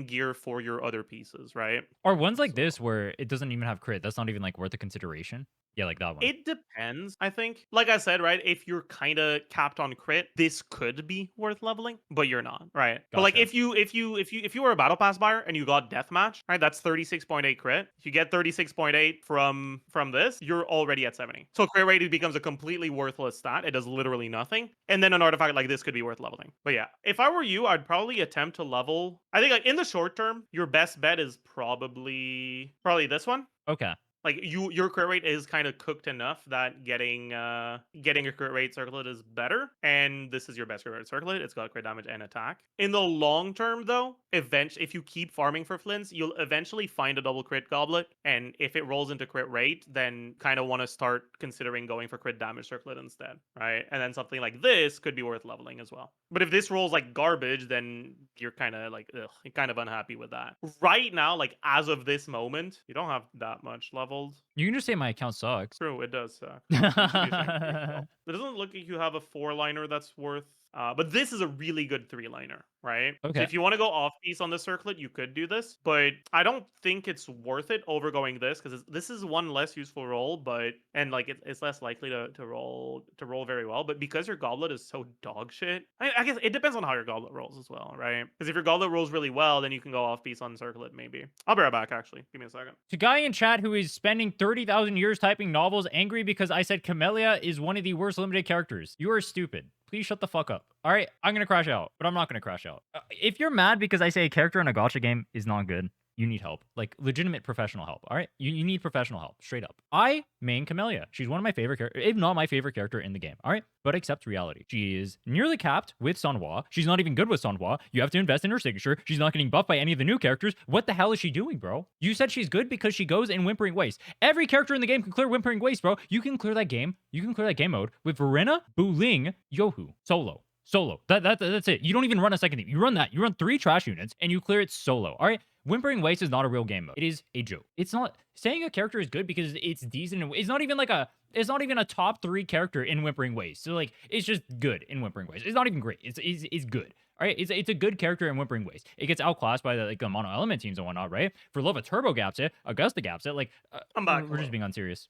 gear for your other pieces, right? Or ones like So this where it doesn't even have crit. That's not even like worth the consideration. Yeah, like that one. it depends, I think. Like I said, right? If you're kind of capped on crit, this could be worth leveling, but you're not, right? But like Gotcha. if you were a battle pass buyer and you got deathmatch, right? That's 36.8 crit. If you get 36.8 from this, you're already at 70. So crit rate becomes a completely worthless stat. It does literally nothing. And then an artifact like this could be worth leveling. But yeah, if I were you, I'd probably attempt to level. I think like in the short term, your best bet is probably this one. Okay. Like your crit rate is kind of cooked enough that getting a crit rate circlet is better, and this is your best crit rate circlet. It's got crit damage and attack. In the long term, though, if you keep farming for Flynn's, you'll eventually find a double crit goblet, and if it rolls into crit rate, then kind of want to start considering going for crit damage circlet instead, right? And then something like this could be worth leveling as well. But if this rolls like garbage, then you're kind of like you're kind of unhappy with that. Right now, like as of this moment, you don't have that much leveled. You can just say my account sucks. True, it does suck. You should be ashamed of yourself. It doesn't look like you have a 4-liner that's worth. But this is a really good 3-liner, right? So Okay. if you want to go off piece on the circlet, you could do this, but I don't think it's worth it over going this because this is one less useful roll, but and like it's less likely to roll very well. But because your goblet is so dog shit, I guess it depends on how your goblet rolls as well, right? Because if your goblet rolls really well, then you can go off piece on circlet maybe. I'll be right back. Actually, give me a second. To guy in chat who is spending 30,000 years typing novels angry because I said Camellia is one of the worst limited characters. You are stupid. Please shut the fuck up. All right, I'm going to crash out, but I'm not going to crash out. If you're mad because I say a character in a gacha game is not good, you need help. Like, legitimate professional help, all right? You need professional help, straight up. I main Camellia. She's one of my favorite characters, if not my favorite character in the game, all right? But accept reality. She is nearly capped with Sanhua. She's not even good with Sanhua. You have to invest in her signature. She's not getting buffed by any of the new characters. What the hell is she doing, bro? You said she's good because she goes in Whimpering Waste. Every character in the game can clear Whimpering Waste, bro. You can clear that game. You can clear that game mode with Rhinne, Bu Ling, Yohu, solo. Solo. That's it. You don't even run a second team. You run that. You run 3 trash units and you clear it solo. All right. Whimpering Waste is not a real game mode. It is a joke. It's not saying a character is good because it's decent. It's not even like a. It's not even a top 3 character in Whimpering Waste. So like, it's just good in Whimpering Waste. It's not even great. It's good. All right, it's a good character in Whimpering Waste. It gets outclassed by the mono element teams and whatnot, right? For Lova, Turbo gaps it, Augusta gaps it. Like, I'm back. we're just being unserious.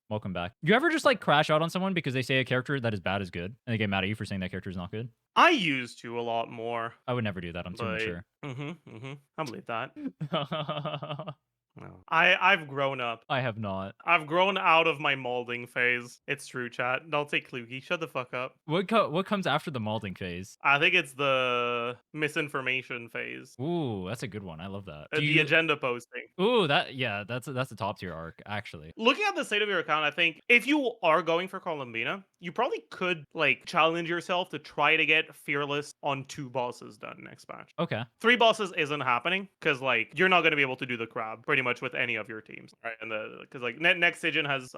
Welcome back. You ever just like crash out on someone because they say a character that is bad is good, and they get mad at you for saying that character is not good? I used to a lot more, I would never do that. I'm too but mature. I believe that. No. I've grown up. I have not. I've grown out of my molding phase. It's true, chat. Don't take Kluge. Shut the fuck up. What comes after the malding phase? I think it's the misinformation phase. Ooh, that's a good one. I love that. The agenda posting. Ooh, that's a top tier arc actually. Looking at the state of your account, I think if you are going for Columbina, you probably could like challenge yourself to try to get Fearless on 2 bosses done next patch. Okay. 3 bosses isn't happening because like you're not going to be able to do the crab pretty much with any of your teams, right? And because like next Sigin has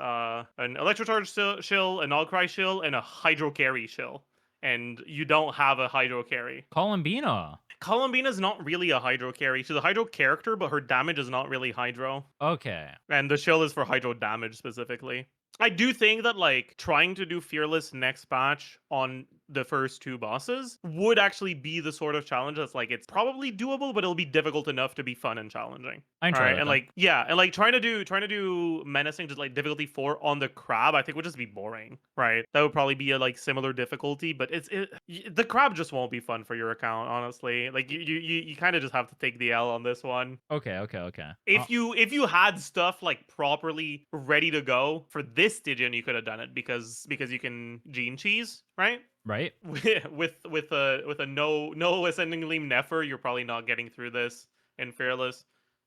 an Electrocharge shill, an Allcry shill, and a Hydro Carry shill, and you don't have a Hydro Carry. Columbina. Columbina's not really a Hydro Carry. She's a Hydro character, but her damage is not really Hydro. Okay. And the shill is for Hydro damage specifically. I do think that like trying to do Fearless next patch on the first 2 bosses would actually be the sort of challenge that's like it's probably doable, but it'll be difficult enough to be fun and challenging. I enjoy Alright, that and then. like yeah, and like trying to do menacing just like difficulty 4 on the crab, I think would just be boring, right? That would probably be a like similar difficulty, but the crab just won't be fun for your account, honestly. Like you kind of just have to take the L on this one. Okay. Uh, If you had stuff like properly ready to go for this Stygian, you could have done it because you can gene cheese, right? right. with a no ascending gleam Nefer, you're probably not getting through this in Fearless.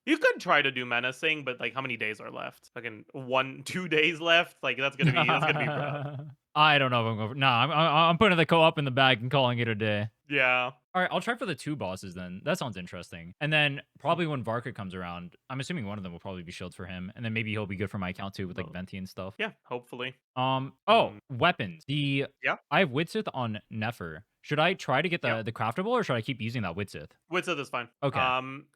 You could try to do menacing, but like how many days are left? Like in 2 days left. Like that's gonna be rough. I don't know if I'm going. Nah, I'm putting the co-op in the bag and calling it a day. Yeah. All right, I'll try for the 2 bosses then. That sounds interesting. And then probably when Varka comes around, I'm assuming one of them will probably be shields for him, and then maybe he'll be good for my account too with like Venti and stuff. Yeah, hopefully. Weapons. Yeah. I have Widsith on Nefer. Should I try to get the craftable, or should I keep using that Widsith? Widsith is fine. Okay.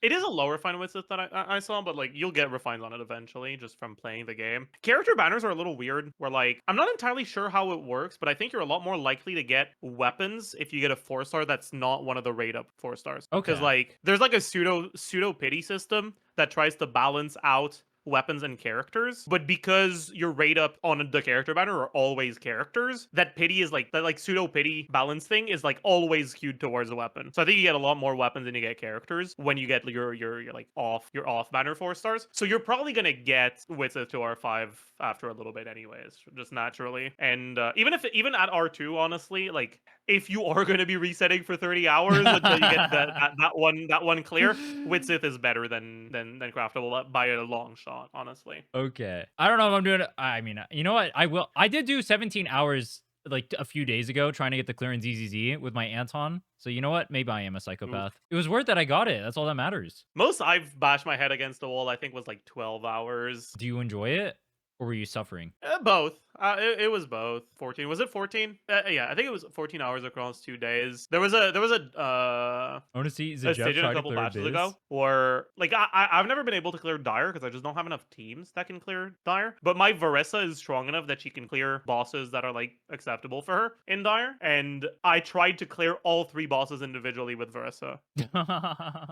It is a low refined Widsith that I saw, but like you'll get refined on it eventually just from playing the game. Character banners are a little weird. Where like I'm not entirely sure how it works, but I think you're a lot more likely to get weapons if you get a 4-star that's not one of the rate up 4-stars. Okay. Because like there's like a pseudo pity system that tries to balance out weapons and characters, but because your rate up on the character banner are always characters, that pity is like that like pseudo pity balance thing is like always skewed towards the weapon. So I think you get a lot more weapons than you get characters when you get your like off banner 4-stars. So you're probably gonna get Widsith to R5 after a little bit anyways, just naturally. And even at R2, honestly, like if you are going to be resetting for 30 hours until you get that one clear, Widsith is better than craftable by a long shot, honestly. Okay. I don't know if I'm doing it. I mean, you know what? I did do 17 hours like a few days ago trying to get the clearance ZZZ with my Anton. So you know what? Maybe I am a psychopath. It was worth it. I got it. That's all that matters. Most I've bashed my head against the wall, I think, was like 12 hours. Do you enjoy it? Or were you suffering? Both. It was both. 14. Was it 14? Yeah, I think it was 14 hours across 2 days. There was a I want to see Zajef Stygian try a to couple clear patches Biz. ago, or like I've never been able to clear Dire because I just don't have enough teams that can clear Dire. But my Varessa is strong enough that she can clear bosses that are like acceptable for her in Dire. And I tried to clear all 3 bosses individually with Varessa.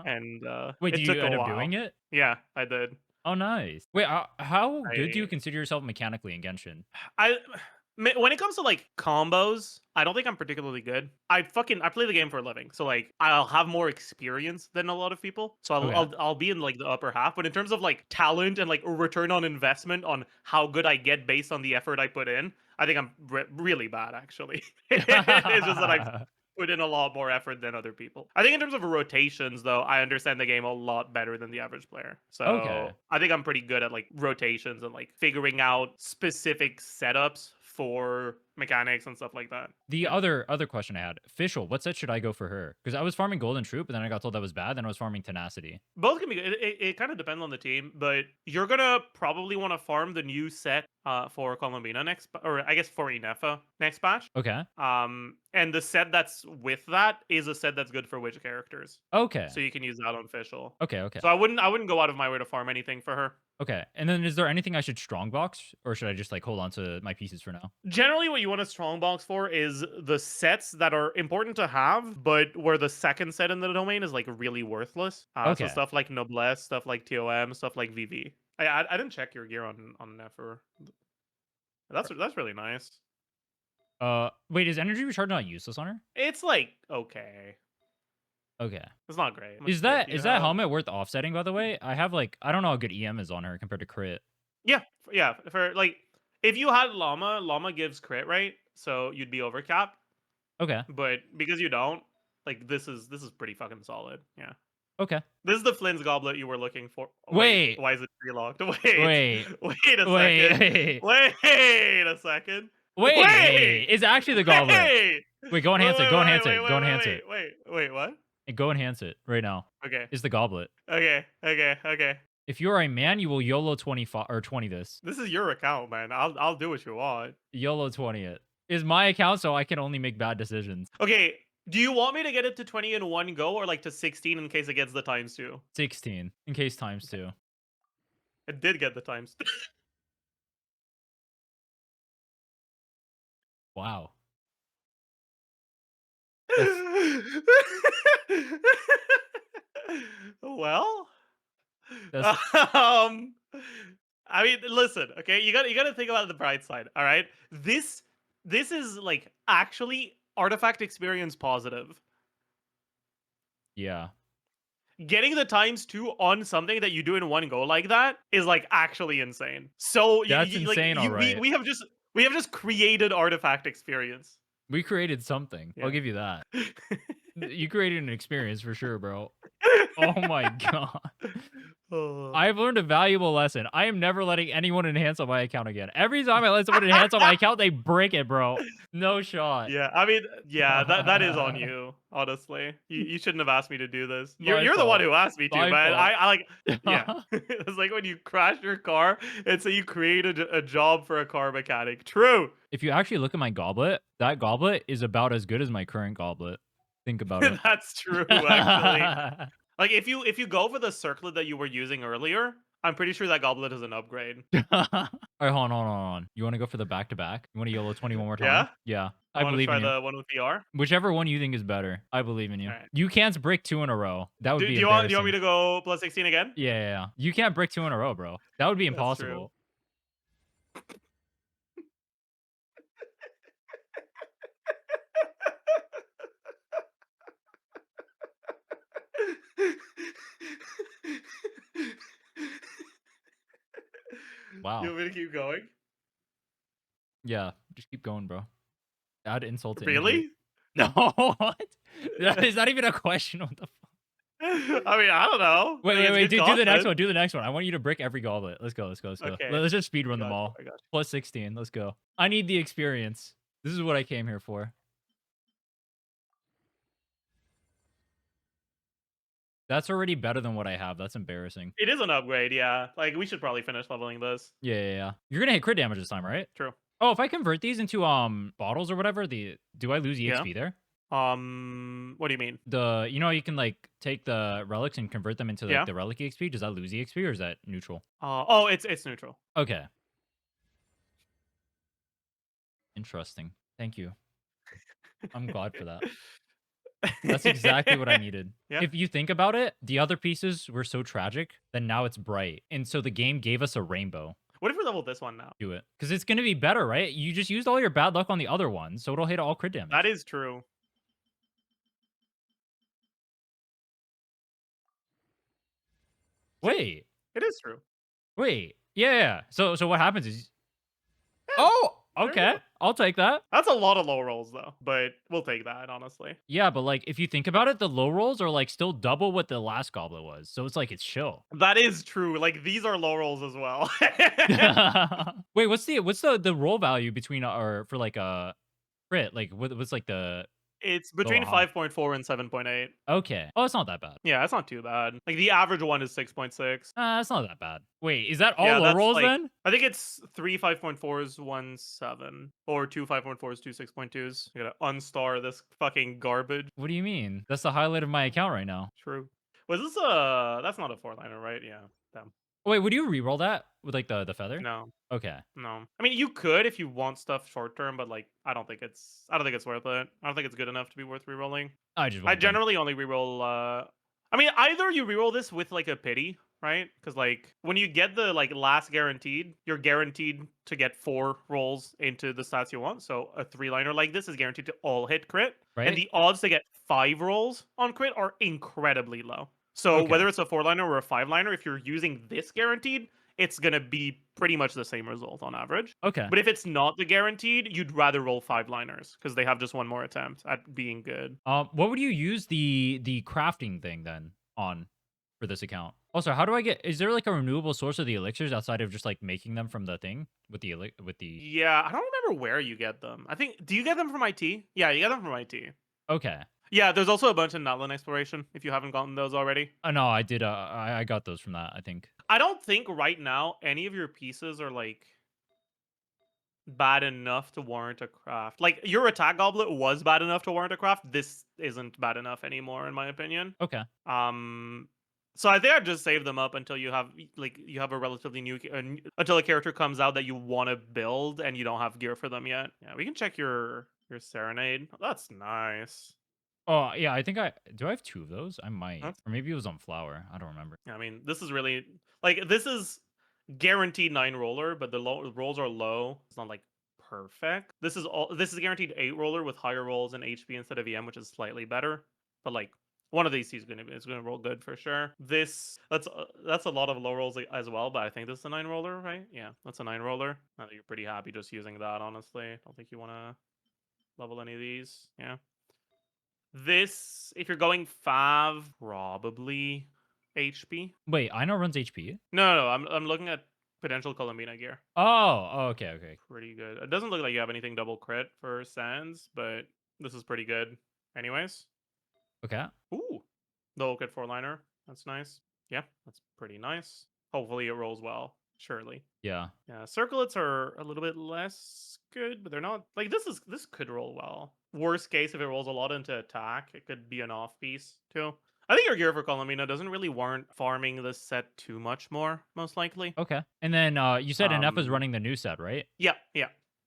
And Wait, it did took you a end up while. doing it? Yeah, I did. Oh, nice. Wait, how good do you consider yourself mechanically in Genshin? When it comes to like combos, I don't think I'm particularly good. I play the game for a living, so like I'll have more experience than a lot of people. So I'll be in like the upper half. But in terms of like talent and like return on investment on how good I get based on the effort I put in, I think I'm really bad actually. It's just that I've put in a lot more effort than other people. I think in terms of rotations, though, I understand the game a lot better than the average player. So Okay. I think I'm pretty good at like rotations and like figuring out specific setups for mechanics and stuff like that. The Yeah. other question I had, Fischl, what set should I go for her? Because I was farming Golden Troop, but then I got told that was bad. Then I was farming Tenacity. Both can be good. It kind of depends on the team, but you're gonna probably want to farm the new set for Columbina or I guess for Inefa next patch. Okay. And the set that's with that is a set that's good for witch characters, Okay. so you can use that on Fischl. Okay. Okay. So I wouldn't go out of my way to farm anything for her. Okay. And then is there anything I should strongbox, or should I just like hold on to my pieces for now? Generally, what you want a strongbox for is the sets that are important to have, but where the second set in the domain is like really worthless. So Okay. stuff like Noblesse, stuff like TOM, stuff like VV. I didn't check your gear on Nefer. That's really nice. Wait, is energy recharge not useless on her? It's like okay, Okay. it's not great. How much Is crit that do you is that have? helmet worth offsetting, by the way? I have like, I don't know how good EM is on her compared to crit. Yeah, yeah. For like, if you had Llama gives crit, right? So you'd be overcapped. Okay. But because you don't, like this is pretty fucking solid. Yeah. Okay. This is the Flynn's goblet you were looking for. Wait. Why is it pre-locked? Wait. Wait. Wait a Wait. second. Wait. Wait a second. Wait. It's actually the goblet. Wait. Wait, go enhance it. Go enhance it. Go Wait, enhance it. wait, what? And go enhance it right now. Okay. Is the goblet. Okay. If you are a man, you will YOLO 25 or 20 this. This is your account, man. I'll do what you want. YOLO 20 it. Is my account, so I can only make bad decisions. Okay. Do you want me to get it to 20 in one go or like to 16 in case it gets the times 2? 16 in case times 2. It did get the times 2. Wow. Well, That's I mean, listen, okay, you gotta think about the bright side. All right, this is like actually artifact experience positive. yeah. Getting the times 2 on something that you do in one go like that is like actually insane. So That's insane, alright. we have just created artifact experience. We created something. I'll Yeah. give you that. You created an experience for sure, bro. Oh my god. Oh. I've learned a valuable lesson. I am never letting anyone enhance on my account again. Every time I let someone enhance on my account, they break it, bro. No shot. Yeah, I mean, yeah, that is on you. Honestly, you shouldn't have asked me to do this. My You're the one fault. who asked me to, My man. fault. I like, yeah. It's like when you crash your car and so you created a job for a car mechanic. True. If you actually look at my goblet, that goblet is about as good as my current goblet. Think about it. That's true, actually. Like if you go for the circlet that you were using earlier, I'm pretty sure that goblet is an upgrade. All right, hold on. You want to go for the back-to-back? You want to YOLO 20 one more time? Yeah? Yeah. I I want to believe try in you. the one with VR. Whichever one you think is better. I believe in you. Alright. You can't brick 2 in a row. That would Do be you want me embarrassing. to go plus 16 again? Yeah. You can't brick 2 in a row, bro. That would be That's true. impossible. Wow. You want me to keep going? Yeah, just keep going, bro. Add insult to injury. Really? No, what? That is not even a question. What the fuck? I mean, I don't know. Wait. It's Do the next content. one. Do the next one. I want you to brick every goblet. Let's go. Okay. Let's just speed I run got them you, all. I got you. Plus 16. Let's go. I need the experience. This is what I came here for. That's already better than what I have. That's embarrassing. It is an upgrade, yeah. Like we should probably finish leveling this. Yeah. You're gonna hit crit damage this time, right? True. Oh, if I convert these into bottles or whatever, do I lose EXP there? What do you mean? You can like take the relics and convert them into like Yeah. the relic EXP. Does that lose EXP or is that neutral? Oh, it's neutral. Okay. Interesting. Thank you. I'm glad for that. That's exactly what I needed. Yeah. If you think about it, the other pieces were so tragic that now it's bright. And so the game gave us a rainbow. What if we level this one now? Do it. Because it's going to be better, right? You just used all your bad luck on the other one, so it'll hit all crit damage. That is true. Wait. It is true. Wait. Yeah. So what happens is... Oh! There you Okay, go. I'll take that. That's a lot of low rolls though, but we'll take that honestly. Yeah, but like if you think about it, the low rolls are like still double what the last goblet was. So it's like it's chill. That is true. Like these are low rolls as well. Wait, what's the roll value between or for like a crit? Like what's like the It's low between high? 5.4 and 7.8. Okay. Oh, it's not that bad. Yeah, it's not too bad. Like the average one is 6.6. It's not that bad. Wait, is that all Yeah, low that's rolls like then? I think it's three 5.4s, one 7, or two 5.4s, two 6.2s. You gotta unstar this fucking garbage. What do you mean? That's the highlight of my account right now. True. Was this a? That's not a four liner, right? Yeah. Damn. Wait, would you re-roll that with like the feather? No. Okay. No. I mean, you could if you want stuff short term, but like, I don't think it's worth it. I don't think it's good enough to be worth rerolling. I just I want them. generally only reroll. I mean, either you reroll this with like a pity, right? Because like when you get the like last guaranteed, you're guaranteed to get 4 rolls into the stats you want. So a 3-liner like this is guaranteed to all hit crit, and Right? the odds to get 5 rolls on crit are incredibly low. So Okay. whether it's a 4-liner or a 5-liner, if you're using this guaranteed, it's gonna be pretty much the same result on average. Okay. But if it's not the guaranteed, you'd rather roll 5-liners because they have just one more attempt at being good. What would you use the crafting thing then on for this account? Also, how do I get? Is there like a renewable source of the elixirs outside of just like making them from the thing with the with the? Yeah, I don't remember where you get them. I think do you get them from IT? Yeah, you get them from IT. Okay. Yeah, there's also a bunch in Nutland Exploration if you haven't gotten those already. No, I did. I got those from that. I think. I don't think right now any of your pieces are like bad enough to warrant a craft. Like your attack goblet was bad enough to warrant a craft. This isn't bad enough anymore, in my opinion. Okay. Um, so I think I'd just save them up until you have like you have a relatively new until a character comes out that you want to build and you don't have gear for them yet. Yeah, we can check your serenade. That's nice. Oh yeah, I think I do. I have 2 of those. I might, That's or maybe it was on flower. I don't remember. I mean, this is really like this is guaranteed 9 roller, but the rolls are low. It's not like perfect. This is guaranteed 8 roller with higher rolls and HP instead of EM, which is slightly better. But like one of these is gonna roll good for sure. That's a lot of low rolls as well, but I think this is a 9 roller, right? Yeah, that's a 9 roller. I think you're pretty happy just using that, honestly. I don't think you want to level any of these. Yeah. This, if you're going Fav, probably HP. Wait, I know runs HP. No. I'm looking at potential Columbina gear. Oh, okay, okay. Pretty good. It doesn't look like you have anything double crit for Sands, but this is pretty good. Anyways. Okay. Ooh. Low crit 4-liner. That's nice. Yeah, that's pretty nice. Hopefully it rolls well. Surely. Yeah. Yeah, circlets are a little bit less good, but they're not like this could roll well. Worst case, if it rolls a lot into attack, it could be an off piece too. I think your gear for Colomina doesn't really warrant farming this set too much more, most likely. Okay. And then you said NF is Um running the new set, right? yeah.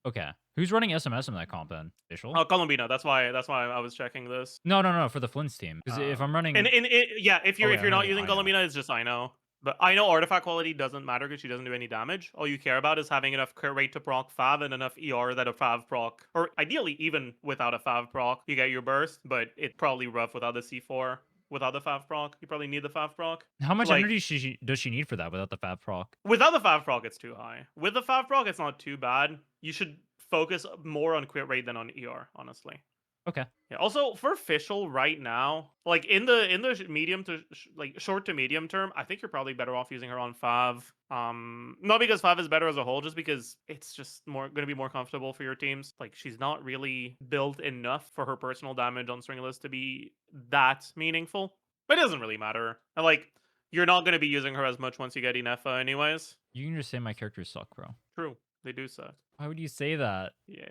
Okay. Who's running SMS in that comp then? Official? Oh, Colombina. That's why I was checking this. No, for the Flynn's team. Because if I'm running, And yeah, if oh you're wait, if I'm you're not running using I know. Colombina, it's just I know. But I know artifact quality doesn't matter because she doesn't do any damage. All you care about is having enough crit rate to proc Fav and enough ER that a Fav proc, or ideally even without a Fav proc, you get your burst. But it's probably rough without the C4. Without the Fav proc, you probably need the Fav proc. How So much like energy does she need for that without the Fab proc? without the Fav proc, it's too high. With the Fav proc, it's not too bad. You should focus more on crit rate than on ER, honestly. Okay. Yeah. Also, for official right now, like in the medium to like short to medium term, I think you're probably better off using her on Fav. Not because Fav is better as a whole, just because it's just going to be more comfortable for your teams. Like she's not really built enough for her personal damage on Stringless to be that meaningful. But it doesn't really matter. And like you're not going to be using her as much once you get Inefa, anyways. You can just say my characters suck, bro. True, they do suck. Why would you say that? Yeah,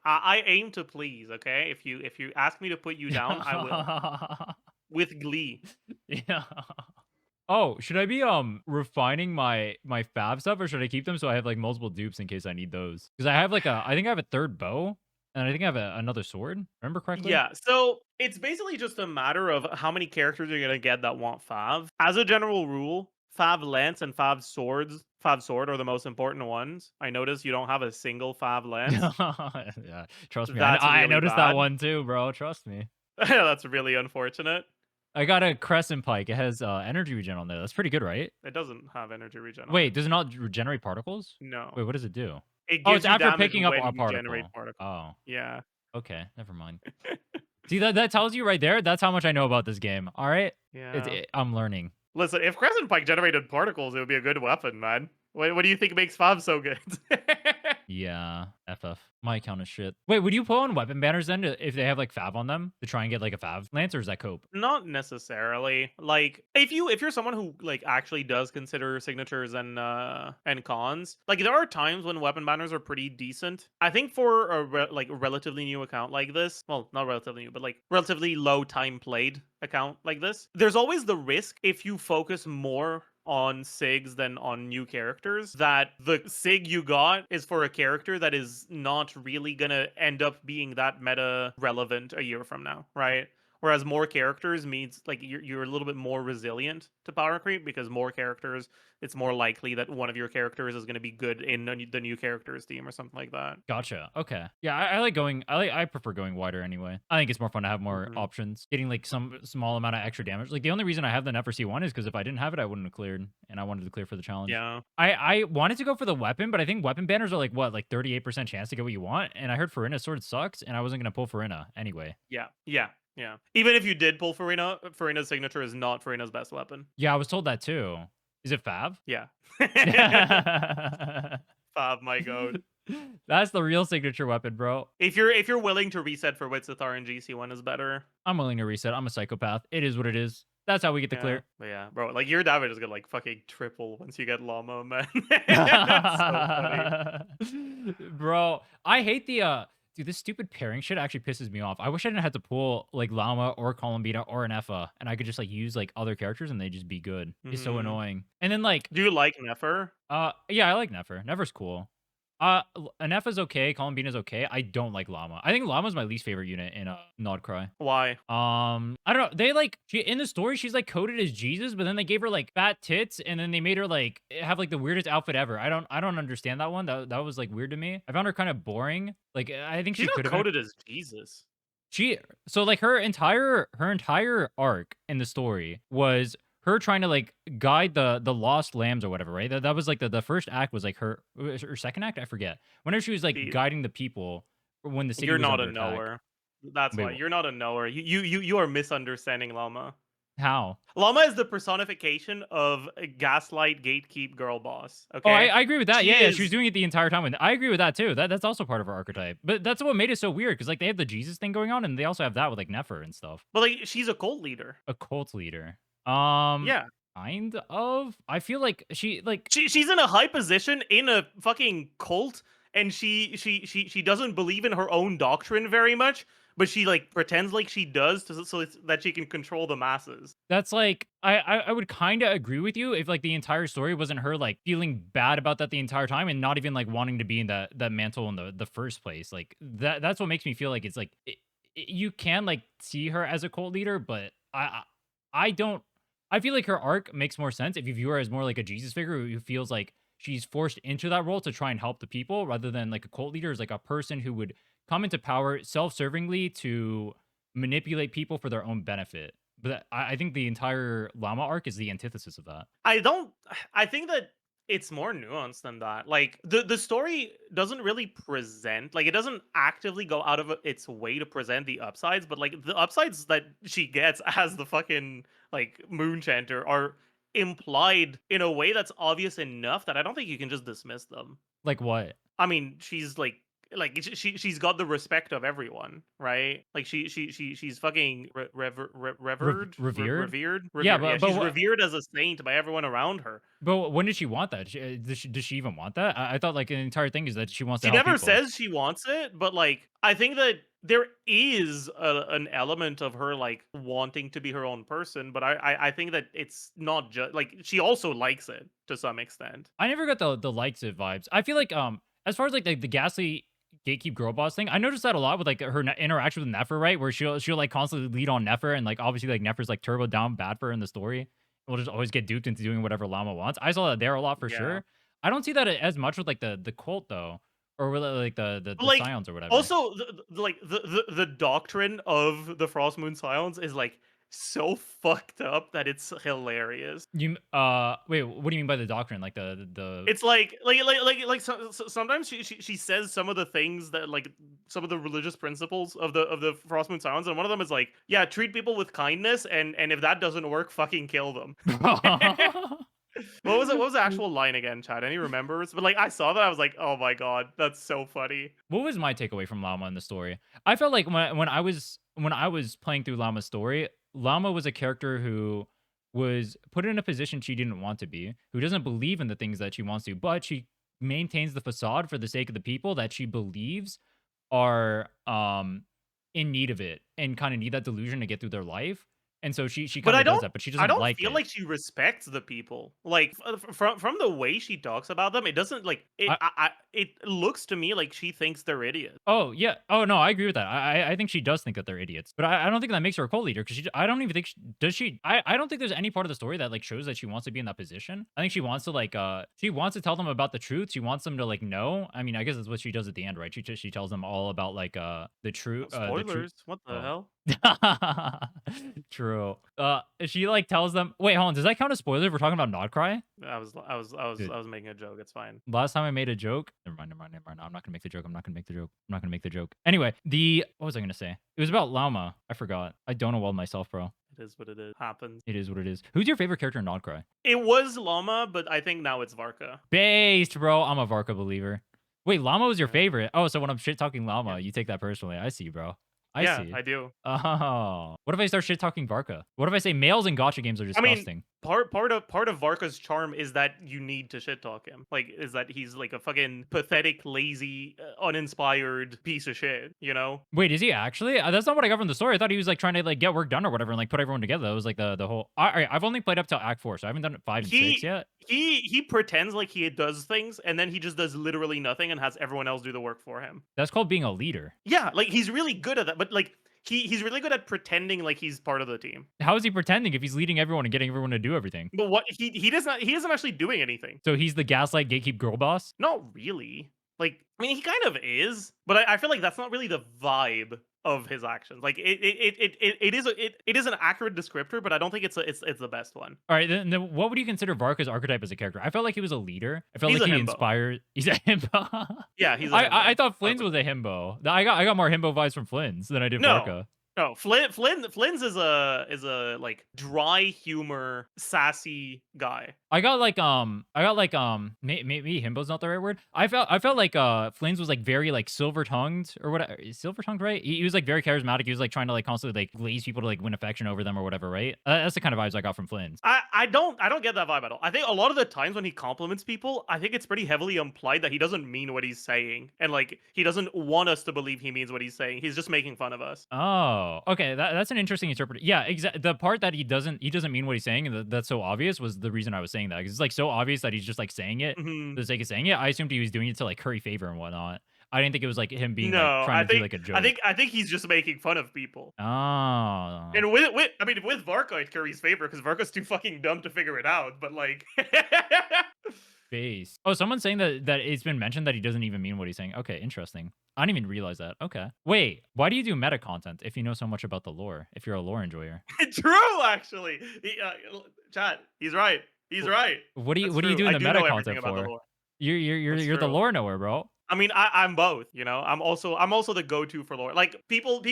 I aim to please, okay? If you ask me to put you down, I will. With glee. Yeah. Oh, should I be refining my fab stuff or should I keep them so I have like multiple dupes in case I need those? Because I think I have a third bow and I think I have another sword. Remember correctly? Yeah, so it's basically just a matter of how many characters you're gonna get that want Fav. As a general rule, Fav Lance and Fav Sword are the most important ones. I notice you don't have a single Fav Lance. Yeah, trust me. That's I really noticed that bad. one too, bro. Trust me. That's really unfortunate. I got a crescent pike. It has energy regen on there. That's pretty good, right? It doesn't have energy regen on Wait, it. does it not regenerate particles? No. Wait, what does it do? It Oh, gives it's you after damage picking up when a you generate particle. particle. Oh, Yeah. okay, never mind. See, that tells you right there, that's how much I know about this game, alright? Yeah. I'm learning. Listen, if Crescent Pike generated particles, it would be a good weapon, man. What do you think makes Fob so good? Yeah, FF. My account is shit. Wait, would you pull on weapon banners then if they have, like, Fav on them to try and get, like, a Fav lance, or is that cope? Not necessarily. Like, if you're someone who like actually does consider signatures and cons, like there are times when weapon banners are pretty decent. I think for a like relatively new account like this, well, not relatively new, but like relatively low time played account like this, there's always the risk if you focus more on SIGs than on new characters, that the SIG you got is for a character that is not really gonna end up being that meta relevant a year from now, right? Whereas more characters means like you're a little bit more resilient to power creep, because more characters, it's more likely that one of your characters is going to be good in the new characters team or something like that. Gotcha, okay. Yeah, I like going I prefer going wider anyway. I think it's more fun to have more Hmm. options. Getting, like, some small amount of extra damage. Like, the only reason I have the Nefer C1 is because if I didn't have it, I wouldn't have cleared, and I wanted to clear for the challenge. Yeah, I wanted to go for the weapon, but I think weapon banners are, like, what, like, 38% chance to get what you want? And I heard Farina's sword sucks, and I wasn't gonna pull Farina anyway. yeah. Even if you did pull Farina, Farina's signature is not Farina's best weapon. Yeah, I was told that too. Is it Fav? Yeah. Fab, my goat. That's the real signature weapon, bro. If you're willing to reset for Witsithar and GC1 is better. I'm willing to reset. I'm a psychopath. It is what it is. That's how we get the Yeah, clear. but yeah, bro, like your damage is gonna like fucking triple once you get Llama, man. It's so funny. Bro, I hate the dude, this stupid pairing shit actually pisses me off. I wish I didn't have to pull like Llama or Columbina or an Effa, and I could just like use like other characters and they just be good. It's so Hmm. annoying. And then like Do you like Nefer? yeah, I like Nefer. Nefer's cool. An Effa's okay, Columbina's okay. I don't like Llama. I think Llama's my least favorite unit in Nodcry. Why? I don't know. They like she in the story, she's like coded as Jesus, but then they gave her like fat tits, and then they made her like have like the weirdest outfit ever. I don't understand that one. That was like weird to me. I found her kind of boring. Like I think She's she not could have been coded as Jesus. she so like her entire arc in the story was her trying to like guide the lost lambs or whatever, right? That was like the first act was like her second act, I forget. Whenever she was like See, guiding the people when the city you're was not under a attack. knower. That's Wait, why you're not a knower. You are misunderstanding Llama. how? Llama is the personification of a gaslight gatekeep girl boss. Oh, I Okay, I agree with that. she Yeah, yeah, she was is. doing it the entire time, and I agree with that too. That's also part of her archetype. But that's what made it so weird because like they have the Jesus thing going on, and they also have that with like Nefer and stuff. But like, she's a cult leader. A cult leader. Um, Yeah, kind of. I feel like she like she's in a high position in a fucking cult, and she doesn't believe in her own doctrine very much, but she like pretends like she does that she can control the masses. that's like I would kind of agree with you if like the entire story wasn't her like feeling bad about that the entire time and not even like wanting to be in that mantle in the first place. Like that's what makes me feel like it's like you can like see her as a cult leader, but I don't. I feel like her arc makes more sense if you view her as more like a Jesus figure who feels like she's forced into that role to try and help the people rather than like a cult leader is like a person who would come into power self-servingly to manipulate people for their own benefit. But I think the entire Llama arc is the antithesis of that. I don't. I think that it's more nuanced than that. Like the story doesn't really present, like it doesn't actively go out of its way to present the upsides, but like the upsides that she gets as the fucking like moon chanter are implied in a way that's obvious enough that I don't think you can just dismiss them. Like what? I mean, she's she's got the respect of everyone, right? Like she's fucking Revered? Yeah, revered. Yeah, she's revered as a saint by everyone around her. but when did she want that? Does she even want that? I thought like an entire thing is that she wants to She help never people. says she wants it, but like I think that there is an element of her like wanting to be her own person, but I think that it's not just like she also likes it to some extent. I never got the likes it vibes. I feel like as far as like the ghastly gatekeep girl boss thing, I noticed that a lot with like her interaction with Nefer, right? Where she'll like constantly lead on Nefer, and like obviously like Nefer's like turbo down bad for her in the story. Will just always get duped into doing whatever Llama wants. I saw that there a lot for Yeah. sure. I don't see that as much with like the cult though, or with like But, the like, scions or whatever. also, the doctrine of the Frost Moon Silence is, like, so fucked up that it's hilarious. Wait, what do you mean by the doctrine? Like the It's sometimes she says some of the things that like some of the religious principles of the Frost Moon Silence, and one of them is like, yeah, treat people with kindness, and if that doesn't work, fucking kill them. What was it? What was the actual line again, Chad? Any remembers? But like I saw that, I was like, oh my god, that's so funny. What was my takeaway from Llama in the story? I felt like when I was playing through Llama's story, Llama was a character who was put in a position she didn't want to be, who doesn't believe in the things that she wants to, but she maintains the facade for the sake of the people that she believes are in need of it and kind of need that delusion to get through their life. And so she But kind of does that, but she I doesn't don't like feel it. like she respects the people. Like from the way she talks about them, it doesn't like it. It looks to me like she thinks they're idiots. Oh, yeah. Oh, no, I agree with that. I think she does think that they're idiots, but I don't think that makes her a cult leader because I don't even think does she. I don't think there's any part of the story that like shows that she wants to be in that position. I think she wants to like she wants to tell them about the truth. She wants them to like know. I mean, I guess that's what she does at the end, right? She tells them all about like the truth. Spoilers. What the Oh. hell? True. She like tells them. Wait, hold on. Does that count as spoiler if we're talking about Nodcry? I was making a joke. It's fine. Last time I made a joke. Never mind. I'm not gonna make the joke. I'm not gonna make the joke. I'm not gonna make the joke. Anyway, what was I gonna say? It was about Llama. I forgot. I don't know well myself, bro. It is what it is. Happens. It is what it is. Who's your favorite character in Nodcry? It was Llama, but I think now it's Varka. Based, bro. I'm a Varka believer. Wait, Llama was your Yeah. favorite. Oh, so when I'm shit talking Llama, Yeah. you take that personally. I see, bro. I Yeah, see. I do. Oh. What if I start shit talking Varka? What if I say males in gotcha games are I mean, disgusting? part of Varka's charm is that you need to shit talk him. Like, is that he's like a fucking pathetic, lazy, uninspired piece of shit. You know? Wait, is he actually? That's not what I got from the story. I thought he was like trying to like get work done or whatever and like put everyone together. That was like the whole. All right, I've only played up till Act 4, so I haven't done 5 and 6 He yet. he pretends like he does things, and then he just does literally nothing and has everyone else do the work for him. That's called being a leader. Yeah, like he's really good at that, but like he's really good at pretending like he's part of the team. How is he pretending if he's leading everyone and getting everyone to do everything? But what he doesn't actually doing anything. So he's the gaslight gatekeep girl boss? Not really. Like, I mean, he kind of is, but I feel like that's not really the vibe of his actions. Like, it is an accurate descriptor, but I don't think it's the best one. All right, then what would you consider Varka's archetype as a character? I felt like he was a leader. I felt He's like a he himbo. inspired. He's a himbo. Yeah, he's a I, himbo. I I thought Flynn's Okay. was a himbo. I got more himbo vibes from Flynn's than I did No, Varka. no, Flynn's is a like dry humor, sassy guy. Maybe himbo's not the right word. I felt like Flynn's was like very like silver tongued or whatever. Silver tongued, right? He was like very charismatic. He was like trying to like constantly like glaze people to like win affection over them or whatever, right? That's the kind of vibes I got from Flynn's. I don't get that vibe at all. I think a lot of the times when he compliments people, I think it's pretty heavily implied that he doesn't mean what he's saying, and like he doesn't want us to believe he means what he's saying. He's just making fun of us. Oh, okay. That's an interesting interpretation. Yeah, exactly. The part that he doesn't mean what he's saying, and that's so obvious was the reason I was saying that. 'Cause it's like so obvious that he's just like saying it Mhm. for the sake of saying it. I assumed he was doing it to like curry favor and whatnot. I didn't think it was like him being like No, trying to do like a joke. I think he's just making fun of people. Oh, And I mean with Varka it curries favor because Varka's too fucking dumb to figure it out. But like, base. Oh, someone's saying that it's been mentioned that he doesn't even mean what he's saying. Okay, interesting. I didn't even realize that. Okay. Wait, why do you do meta content if you know so much about the lore? If you're a lore enjoyer, true actually. Chat, he's right. He's right. what do you That's what do you true. do in I the do meta know everything content about the for? lore. You're That's you're the true. lore knower, bro. I mean, I'm both. You know, I'm also the go-to for lore. Like people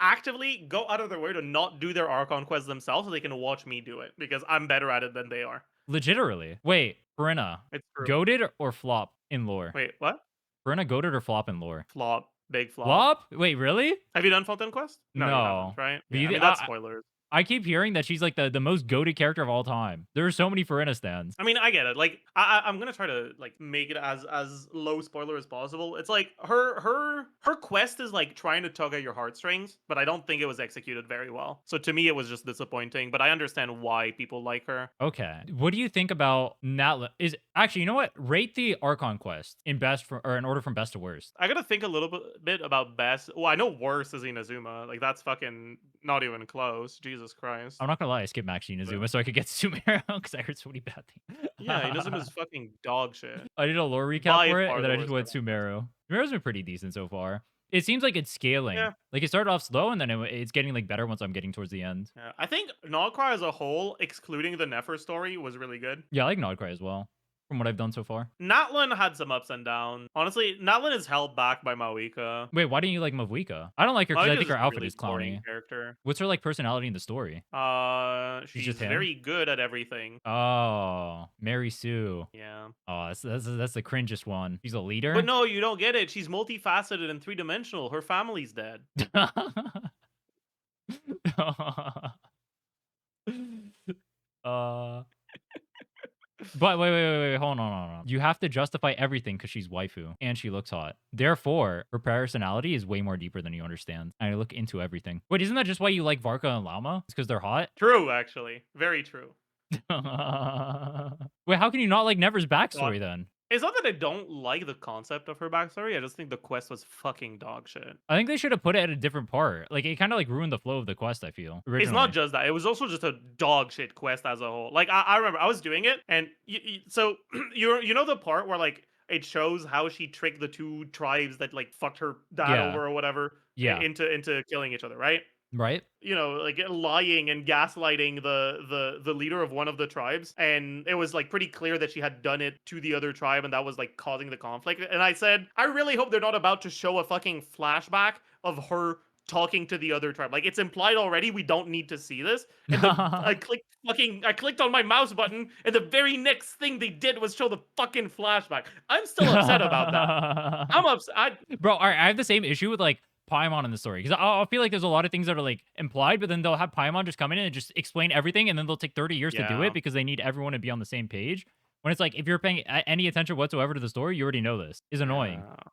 actively go out of their way to not do their Archon quest themselves so they can watch me do it because I'm better at it than they are. Legitimately. Wait, Brenna, It's true. goated or flop in lore? Wait, what? Brenna, goated or flop in lore? Flop. Big flop. Flop? Wait, really? Have you done Fountain Quest? No, you No. haven't, right? But Yeah, you I mean, thi- that's spoilers. I keep hearing that she's like the most goated character of all time. There are so many Brenna stands. I mean, I get it. Like, I'm gonna try to like make it as low spoiler as possible. It's like her quest is like trying to tug at your heartstrings, but I don't think it was executed very well. So to me, it was just disappointing. But I understand why people like her. Okay. What do you think about Natla? Is actually, you know what? Rate the Archon quest in in order from best to worst. I gotta think a little bit about best. Well, I know worst is Inazuma. Like that's fucking not even close. Jesus Christ. I'm not gonna lie, I skipped Max Inazuma so I could get to Sumeru because I heard so many bad things. Yeah, Inazuma's fucking dog shit. I did a lore recap By for it, far and the then I just worst went Sumeru. Sumeru's been pretty decent so far. It seems like it's scaling. Yeah. Like, it started off slow, and then it's getting, like, better once I'm getting towards the end. Yeah. I think Nogcry as a whole, excluding the Nefer story, was really good. Yeah, I like Nodcry as well, from what I've done so far. Natlin had some ups and downs. Honestly, Natlin is held back by Mawika. Wait, why didn't you like Mavuika? I don't like her because I Mawika's think her just a outfit really is boring clowny. character. What's her, like, personality in the story? She's She's just him? very good at everything. Oh, Mary Sue. Yeah. Oh, that's the cringest one. She's a But leader? no, you don't get it. She's multifaceted and three-dimensional. Her family's dead. Uh, but wait, hold on, hold on. You have to justify everything because she's waifu and she looks hot. Therefore, her personality is way more deeper than you understand. And I look into everything. Wait, isn't that just why you like Varka and Lama? It's because they're hot? True, actually. Very true. Wait, how can you not like Never's Dog. backstory then? It's not that I don't like the concept of her backstory. I just think the quest was fucking dog shit. I think they should have put it at a different part. Like, it kind of like ruined the flow of the quest, I feel, It's not originally. just that. It was also just a dog shit quest as a whole. Like I remember I was doing it, and so you know the part where like it shows how she tricked the two tribes that like fucked her dad Yeah. over or whatever Yeah. into killing each other, right? Right? You know, like lying and gaslighting the leader of one of the tribes, and it was like pretty clear that she had done it to the other tribe, and that was like causing the conflict. And I said, I really hope they're not about to show a fucking flashback of her talking to the other tribe. Like it's implied already. We don't need to see this. And I clicked on my mouse button, and the very next thing they did was show the fucking flashback. I'm still upset about that. I'm upset. Bro, alright, I have the same issue with, like, Paimon in the story, 'cause I feel like there's a lot of things that are, like, implied, but then they'll have Paimon just come in and just explain everything, and then they'll take 30 years to do Yeah. it because they need everyone to be on the same page. When it's like, if you're paying any attention whatsoever to the story, you already know this. It's annoying. Yeah.